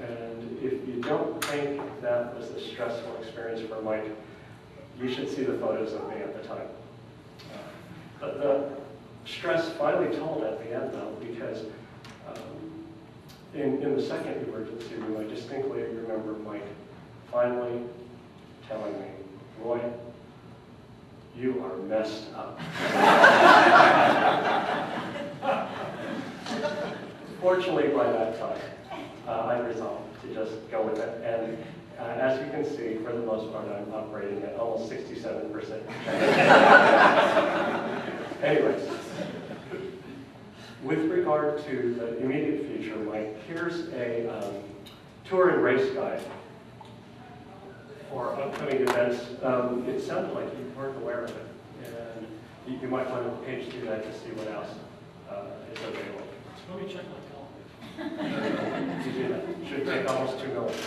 And if you don't think that was a stressful experience for Mike, you should see the photos of me at the time. But the stress finally told at the end, though, because in the second emergency room, I distinctly remember Mike finally telling me, Roy, you are messed up. Fortunately, by that time, I resolved to just go with it. And as you can see, for the most part, I'm operating at almost 67%. Anyways, with regard to the immediate future, Mike, here's a tour and race guide for upcoming events. It sounded like you weren't aware of it, and you might want to page through that to see what else is available. Let me check my calendar. You do that. Should take almost 2 minutes.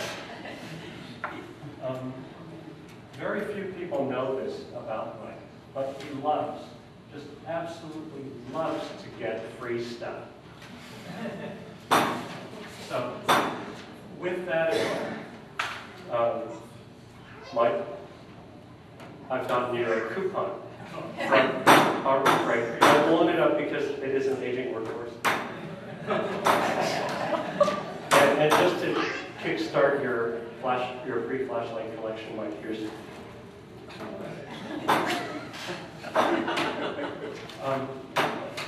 Very few people know this about Mike, but he loves, just absolutely loves to get free stuff. So, with that in mind, Mike, I've gotten you a coupon from Harbor Freight. I'm pulling it up because it is an aging workforce. And just to kickstart your free flashlight collection, Mike, here's.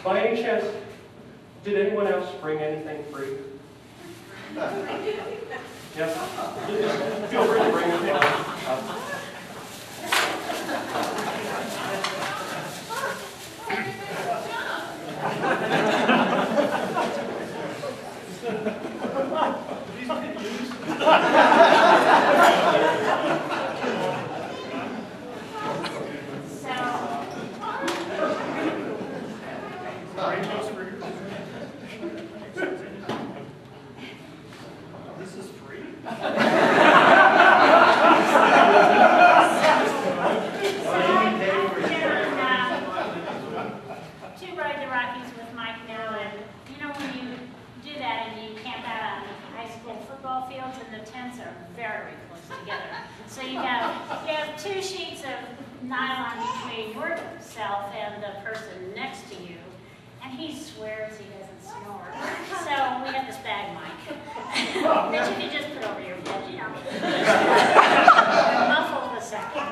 By any chance, did anyone else bring anything free? Yes. Just feel free to bring it down. This is free? To ride the Rockies with Mike now, and you know when you do that and you camp out on high school football fields and the tents are very close together. So you have 2 sheets of nylon between yourself and the person next to you, and he swears he doesn't snore. So we have this bag mic that you can just put over your head, you know. Muffle the second.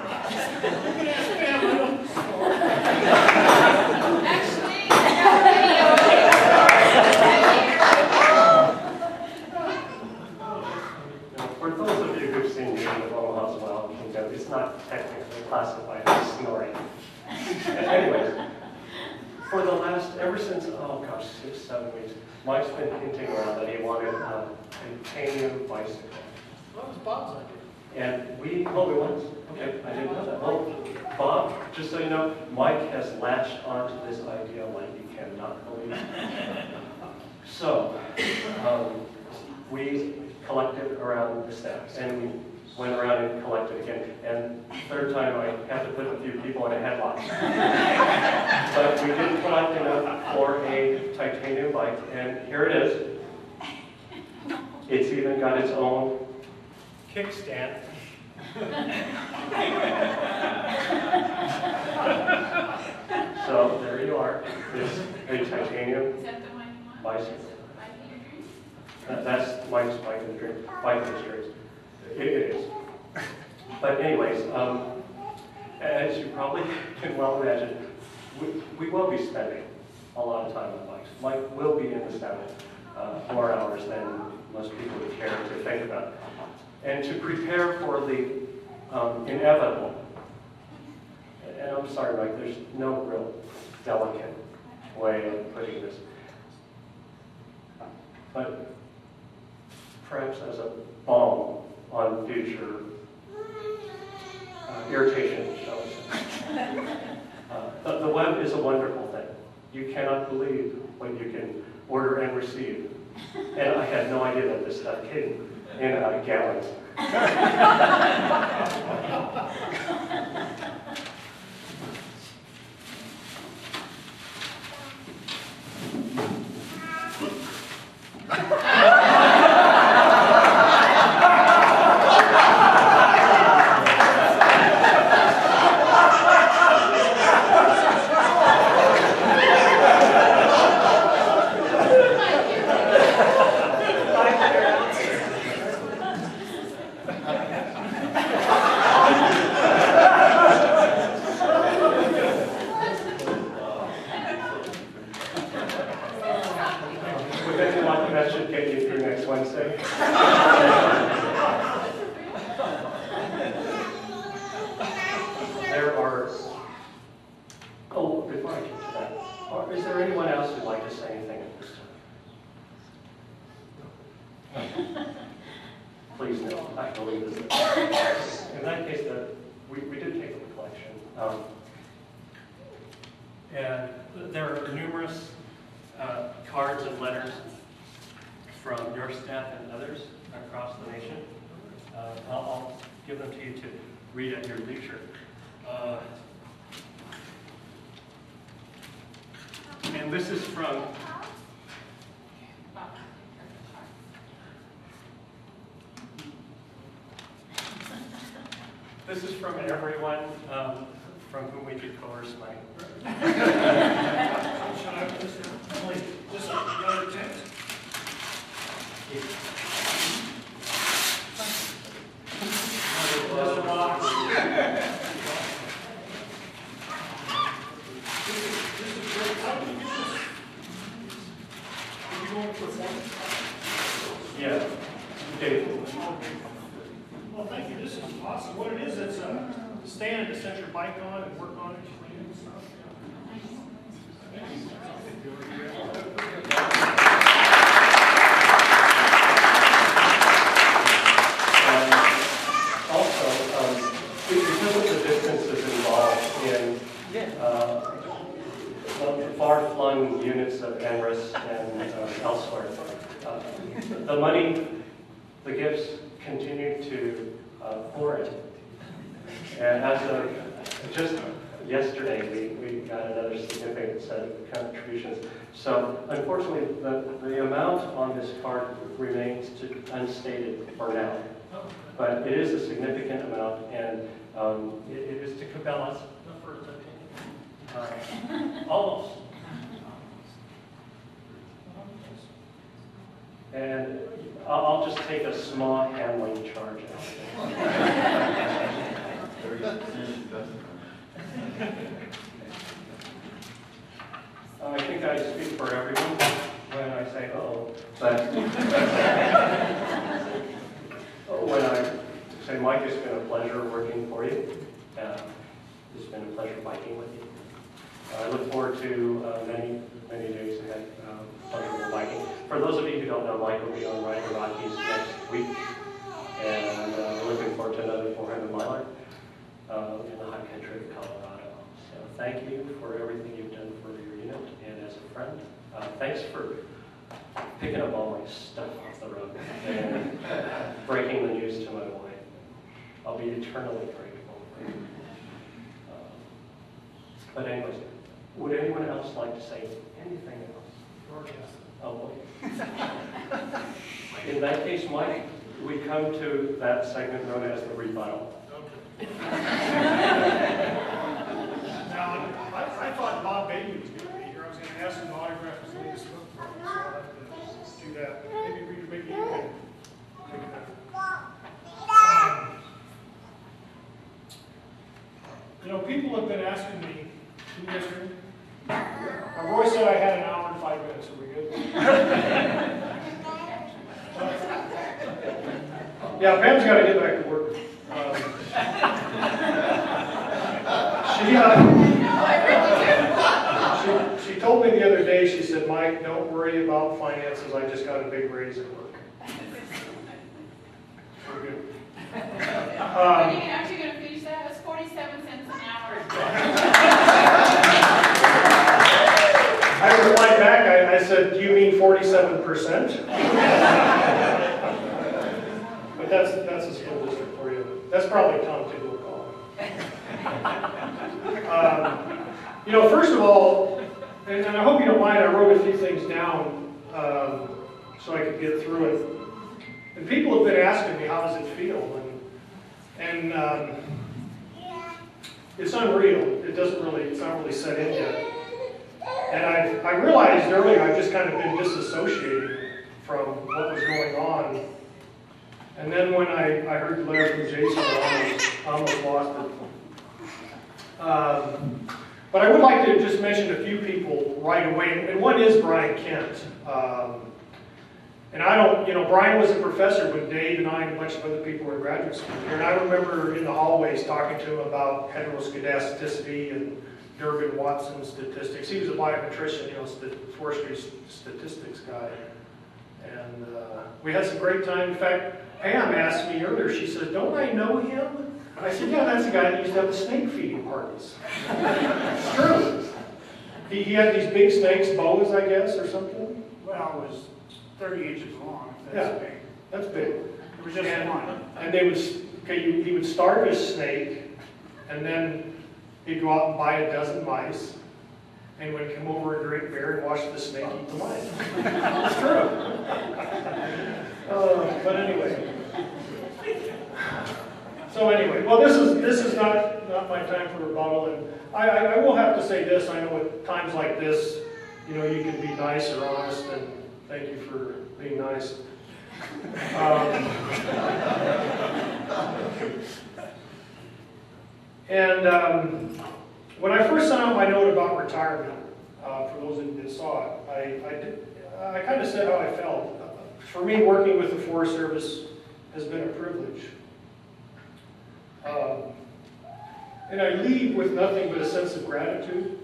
For those of you who've seen me in the Omaha's Wild Kingdom, it's not technically classified as snoring. Anyways, for the last, ever since, oh gosh, 6, 7 weeks, Mike's been hinting around that he wanted a titanium bicycle. What was Bob's idea? And we went, okay, I didn't know that. Well, Bob, just so you know, Mike has latched onto this idea like you cannot believe. So, we collected around the steps, and we went around and collected again. And third time I had to put a few people in a headlock. But we did collect enough for a titanium bike, and here it is. It's even got its own kickstand. So there you are. It's a titanium Is that the one you want? bicycle. By Peter Green? That's Mike's bike and dream. Bike and dreams. It is. But anyways, as you probably can well imagine, we will be spending a lot of time on bikes. Mike will be in the saddle more hours than most people would care to think about. And to prepare for the inevitable, and I'm sorry, Mike, there's no real delicate way of putting this, but perhaps as a balm on future irritation, shall we say. The web is a wonderful thing. You cannot believe what you can order and receive. And I had no idea that this stuff came in gallons. That should get you through next Wednesday. There are, oh, before I get to that, is there anyone else who'd like to say anything at this time? Please no, I believe this. In that case, we did take a collection. And there are numerous cards and letters from your staff and others across the nation. I'll give them to you to read at your leisure. And this is from everyone from whom we could coerce money. Should I put this in? Just another text? Yeah. Okay. Well, thank you. This is awesome. What it is, it's a stand to set your bike on and work on it, clean it and stuff. Also, because of the distances involved in the far-flung units of Emrys and elsewhere, the money, the gifts continue to pour in. And as of just yesterday, we got another significant set of contributions. So unfortunately, the amount on this card remains unstated for now. But it is a significant amount, and it is to Cabela's. Almost. And I'll just take a small handling charge. I think I speak for everyone when I say uh-oh, but when I say, Mike, it's been a pleasure working for you. It's been a pleasure biking with you. I look forward to many days ahead of biking. For those of you who don't know, Mike will be on Rider Rockies next week, and we're looking forward to another 400 miler in the high country of Colorado. So thank you for everything you've done for your unit and as a friend. Thanks for picking up all my stuff off the road and breaking the news to my wife. I'll be eternally grateful for you. But anyways, would anyone else like to say anything else? Oh, okay. In that case, Mike, we come to that segment known as the rebuttal. Okay. Now, I thought Bob Bailey was going to be here. I was going to ask him to autograph his latest book for me, so I'll have to do that. Maybe you can take that. You know, people have been asking me, can you guys hear me? Roy said I had an hour and 5 minutes. Are we good? Yeah, Pam's got to get back to work. She told me the other day, she said, Mike, don't worry about finances. I just got a big raise at work. We're good. Are you actually going to finish that? It's 47 cents an hour. I replied back, I said, do you mean 47%? But that's a school district for you. That's probably Tom Tidwell calling. You know, first of all, and I hope you don't mind, I wrote a few things down so I could get through it. And people have been asking me, how does it feel? And it's unreal. It's not really set in yet. And I realized earlier I've just kind of been disassociating from what was going on. And then when I heard the letter from Jason, I almost lost it. But I would like to just mention a few people right away. And one is Brian Kent. And I don't, Brian was a professor when Dave and I and a bunch of other people were in graduate school here. And I remember in the hallways talking to him about heteroscedasticity and Durbin Watson statistics. He was a biometrician, forestry statistics guy. And we had some great time. In fact, Pam asked me earlier, she said, "Don't I know him?" And I said, "Yeah, that's the guy that used to have the snake feeding parties." It's true. He had these big snakes, boas, I guess, or something. Well, it was 30 inches long. Yeah. That's big. That's big. It was just one. And they would, he would starve his snake, and then he'd go out and buy a dozen mice, and would come over and drink beer and watch the snake eat the mice. It's true. But anyway. So anyway, well, this is not my time for rebuttal, and I will have to say this. I know at times like this, you can be nice or honest, and thank you for being nice. When I first sent out my note about retirement, for those that saw it, I kind of said how I felt. For me, working with the Forest Service has been a privilege. And I leave with nothing but a sense of gratitude.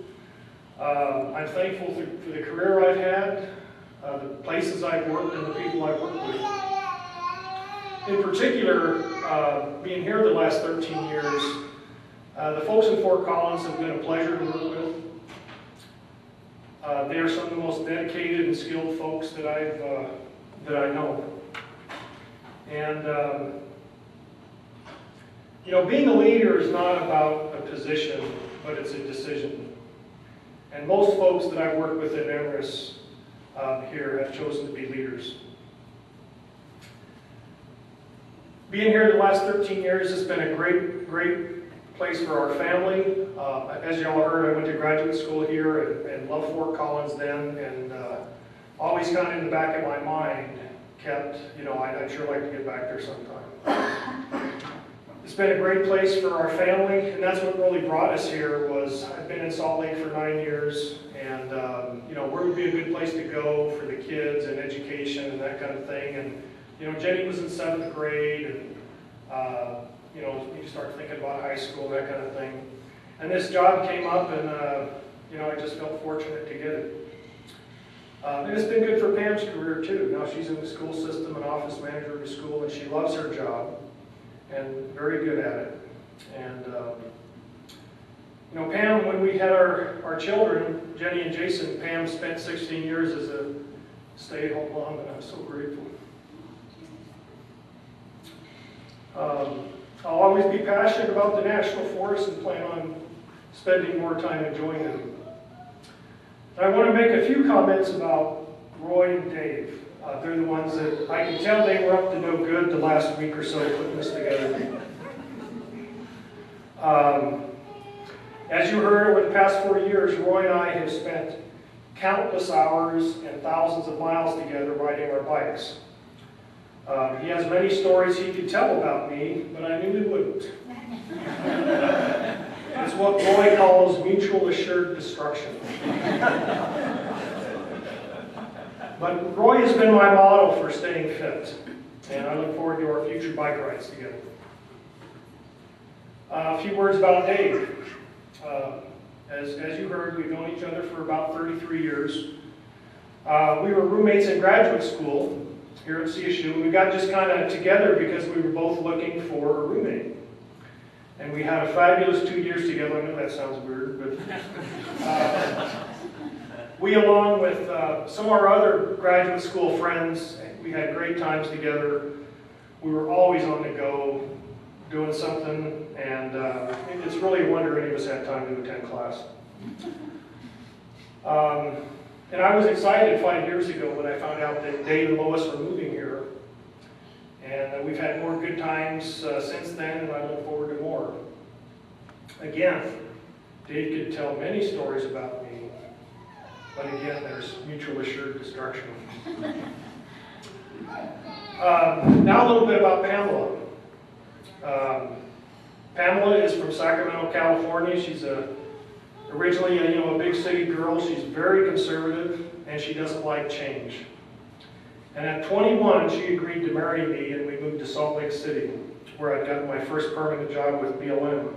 I'm thankful for the career I've had, the places I've worked, and the people I've worked with. In particular, being here the last 13 years, the folks in Fort Collins have been a pleasure to work with. They are some of the most dedicated and skilled folks that I know. And being a leader is not about a position, but it's a decision. And most folks that I've worked with at Emrys here have chosen to be leaders. Being here the last 13 years has been a great place for our family. As you all heard, I went to graduate school here and loved Fort Collins then, and always kind of in the back of my mind kept, I'd sure like to get back there sometime. It's been a great place for our family, and that's what really brought us here. I've been in Salt Lake for 9 years, and where would be a good place to go for the kids and education and that kind of thing. And Jenny was in 7th grade, and you start thinking about high school, that kind of thing. And this job came up, and I just felt fortunate to get it. And it's been good for Pam's career too. Now she's in the school system, an office manager at a school, and she loves her job and very good at it. And Pam, when we had our children, Jenny and Jason, Pam spent 16 years as a stay-at-home mom, and I'm so grateful. I'll always be passionate about the National Forest and plan on spending more time enjoying them. I want to make a few comments about Roy and Dave. They're the ones that I can tell they were up to no good the last week or so putting this together. As you heard, over the past 4 years, Roy and I have spent countless hours and thousands of miles together riding our bikes. He has many stories he could tell about me, but I knew he wouldn't. It's what Roy calls mutual assured destruction. But Roy has been my model for staying fit, and I look forward to our future bike rides together. A few words about Dave. As you heard, we've known each other for about 33 years. We were roommates in graduate school here at CSU, and we got just kind of together because we were both looking for a roommate. And we had a fabulous 2 years together. I know that sounds weird, but we, along with some of our other graduate school friends, we had great times together. We were always on the go, doing something, and it's really a wonder any of us had time to attend class. And I was excited 5 years ago when I found out that Dave and Lois were moving here. And we've had more good times since then, and I look forward to more. Again, Dave could tell many stories about me, but again, there's mutual assured destruction. Now a little bit about Pamela. Pamela is from Sacramento, California. She's originally a big city girl. She's very conservative, and she doesn't like change. And at 21, she agreed to marry me, and we moved to Salt Lake City, where I'd gotten my first permanent job with BLM.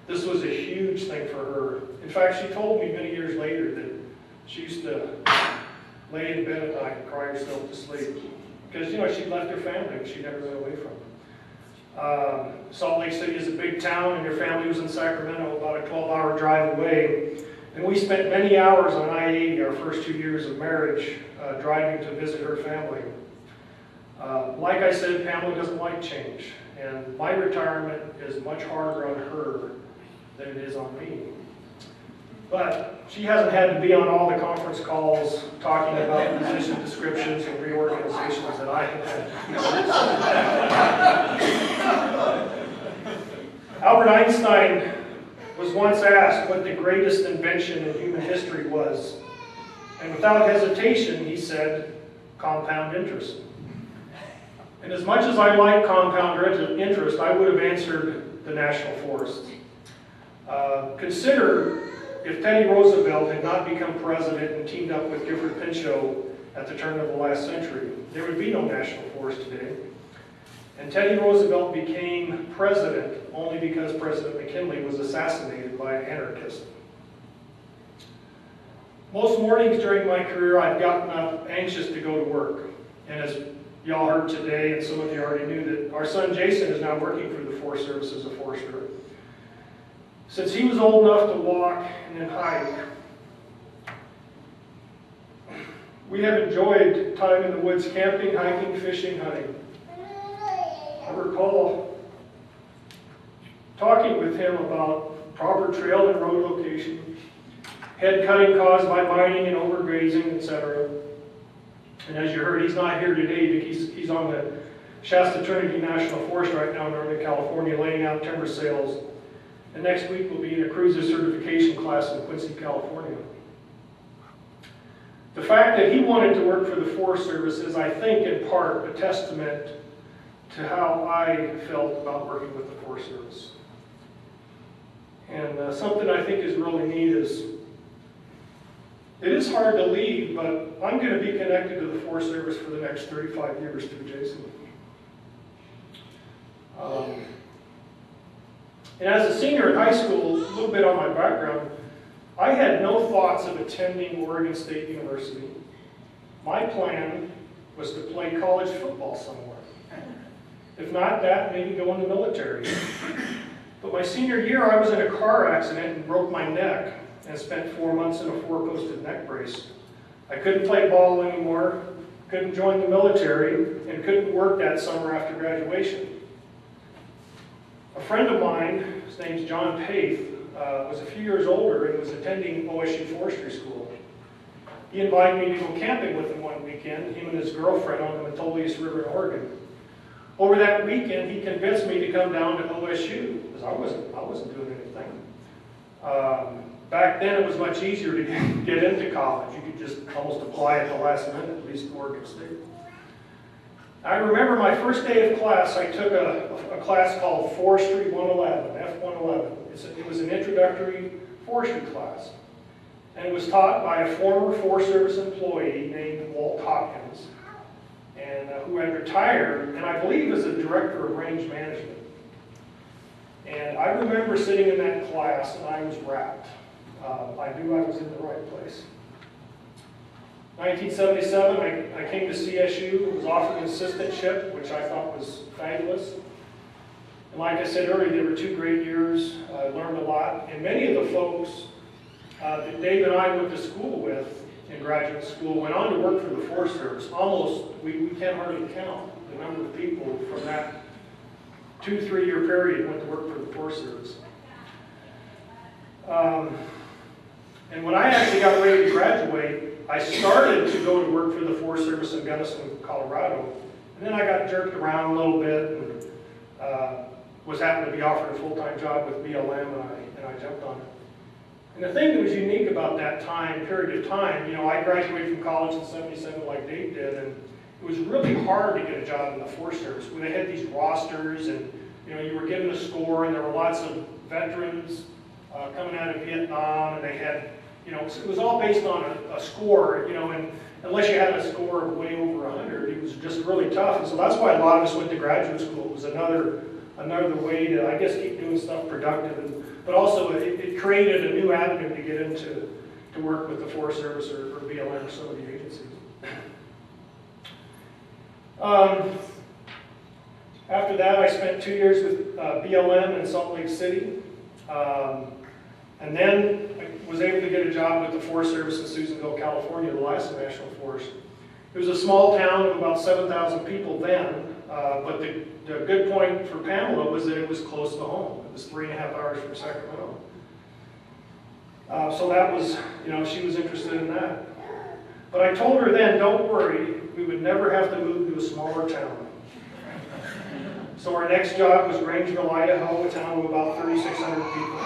This was a huge thing for her. In fact, she told me many years later that she used to lay in bed at night and cry herself to sleep. Because, you know, she'd left her family and she never got away from them. Salt Lake City is a big town, and her family was in Sacramento, about a 12-hour drive away. And we spent many hours on I-80, our first 2 years of marriage, driving to visit her family. Like I said, Pamela doesn't like change, and my retirement is much harder on her than it is on me. But she hasn't had to be on all the conference calls talking about position descriptions and reorganizations that I have had. Albert Einstein was once asked what the greatest invention in human history was. And without hesitation, he said, compound interest. And as much as I like compound interest, I would have answered the national forests. Consider if Teddy Roosevelt had not become president and teamed up with Gifford Pinchot at the turn of the last century, there would be no national forest today. And Teddy Roosevelt became president only because President McKinley was assassinated by an anarchist. Most mornings during my career, I've gotten up anxious to go to work. And as y'all heard today, and some of you already knew, that our son Jason is now working for the Forest Service as a forester. Since he was old enough to walk and then hike, we have enjoyed time in the woods, camping, hiking, fishing, hunting. I recall talking with him about proper trail and road location, head cutting caused by mining and overgrazing, etc. And as you heard, he's not here today because he's on the Shasta Trinity National Forest right now in Northern California laying out timber sales. And next week we'll be in a cruiser certification class in Quincy, California. The fact that he wanted to work for the Forest Service is, I think, in part a testament to how I felt about working with the Forest Service. And something I think is really neat is, it is hard to leave, but I'm going to be connected to the Forest Service for the next 35 years too, Jason. And as a senior in high school, a little bit on my background, I had no thoughts of attending Oregon State University. My plan was to play college football somewhere. If not that, maybe go in the military. But my senior year, I was in a car accident and broke my neck and spent 4 months in a 4-posted neck brace. I couldn't play ball anymore, couldn't join the military, and couldn't work that summer after graduation. A friend of mine, his name's John Paith, was a few years older and was attending OSU Forestry School. He invited me to go camping with him one weekend, him and his girlfriend on the Metolius River in Oregon. Over that weekend, he convinced me to come down to OSU, because I wasn't doing anything. Back then, it was much easier to get into college. You could just almost apply at the last minute, at least to Oregon State. I remember my first day of class, I took a class called Forestry 111, F111. It was an introductory forestry class. And it was taught by a former Forest Service employee named Walt Hopkins, and who had retired, and I believe was a director of range management. And I remember sitting in that class, and I was rapt. I knew I was in the right place. 1977, I came to CSU, was offered an assistantship, which I thought was fabulous. And like I said earlier, they were 2 great years. I learned a lot. And many of the folks that Dave and I went to school with in graduate school went on to work for the Forest Service. Almost, we can't hardly count the number of people from that 2-3 year period went to work for the Forest Service. And when I actually got ready to graduate, I started to go to work for the Forest Service in Gunnison, Colorado. And then I got jerked around a little bit and was happened to be offered a full-time job with BLM, and I jumped on it. And the thing that was unique about that period of time, you know, I graduated from college in '77 like Dave did, and it was really hard to get a job in the Forest Service. When they had these rosters, and you know, you were given a score, and there were lots of veterans coming out of Vietnam, and they had, you know, it was all based on a score, you know, and unless you had a score of way over 100, it was just really tough. And so that's why a lot of us went to graduate school. It was another way to, I guess, keep doing stuff productive. But also, it created a new avenue to get into to work with the Forest Service or BLM or some of the agencies. After that, I spent 2 years with BLM in Salt Lake City. And then I was able to get a job with the Forest Service in Susanville, California, the Alaska National Forest. It was a small town of about 7,000 people then, but the good point for Pamela was that it was close to home. It was 3.5 hours from Sacramento. So that was, you know, she was interested in that. But I told her then, don't worry, we would never have to move to a smaller town. So our next job was Grangeville, Idaho, a town of about 3,600 people.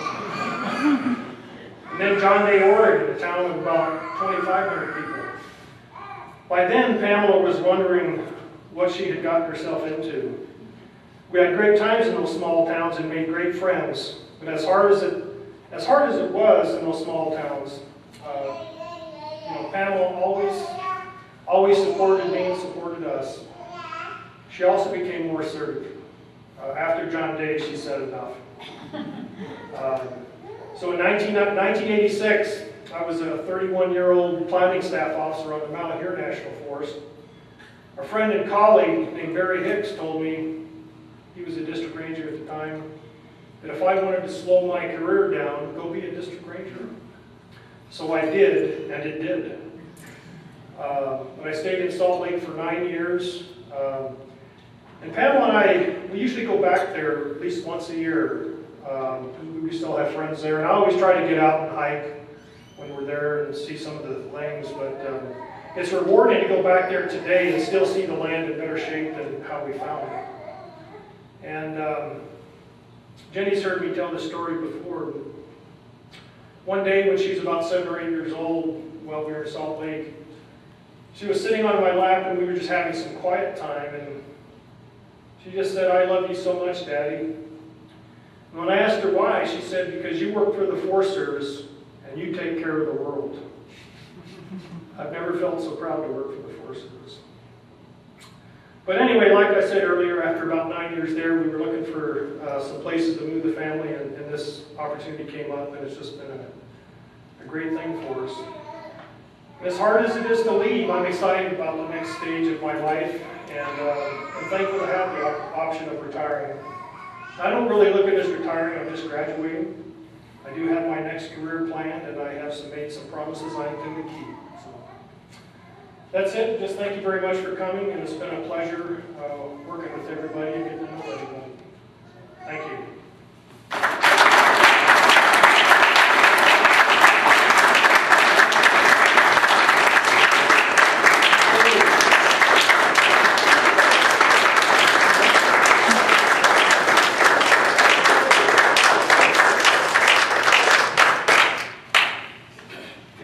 And then John Day, Oregon, a town of about 2,500 people. By then, Pamela was wondering what she had gotten herself into. We had great times in those small towns and made great friends. But as hard as it was in those small towns, you know, Pamela always supported me and supported us. She also became more assertive. After John Day, she said enough. So in 1986, I was a 31-year-old planning staff officer on the Mount Airy National Forest. A friend and colleague named Barry Hicks told me, he was a district ranger at the time, that if I wanted to slow my career down, go be a district ranger. So I did, and it did. But I stayed in Salt Lake for 9 years. And Pamela and I, we usually go back there at least once a year. We still have friends there. And I always try to get out and hike when we're there and see some of the things. But it's rewarding to go back there today and still see the land in better shape than how we found it. And Jenny's heard me tell this story before. One day when she was about 7 or 8 years old, while we were in Salt Lake, she was sitting on my lap and we were just having some quiet time. And she just said, "I love you so much, Daddy." And when I asked her why, she said, "Because you work for the Forest Service and you take care of the world." I've never felt so proud to work for the Forest Service. But anyway, like I said earlier, after about 9 years there, we were looking for some places to move the family, and this opportunity came up, and it's just been a great thing for us. And as hard as it is to leave, I'm excited about the next stage of my life, and I'm thankful to have the option of retiring. I don't really look at it as retiring, I'm just graduating. I do have my next career planned, and I have made some promises I intend to keep. So that's it. Just thank you very much for coming, and it's been a pleasure working with everybody and getting to know everybody. Thank you.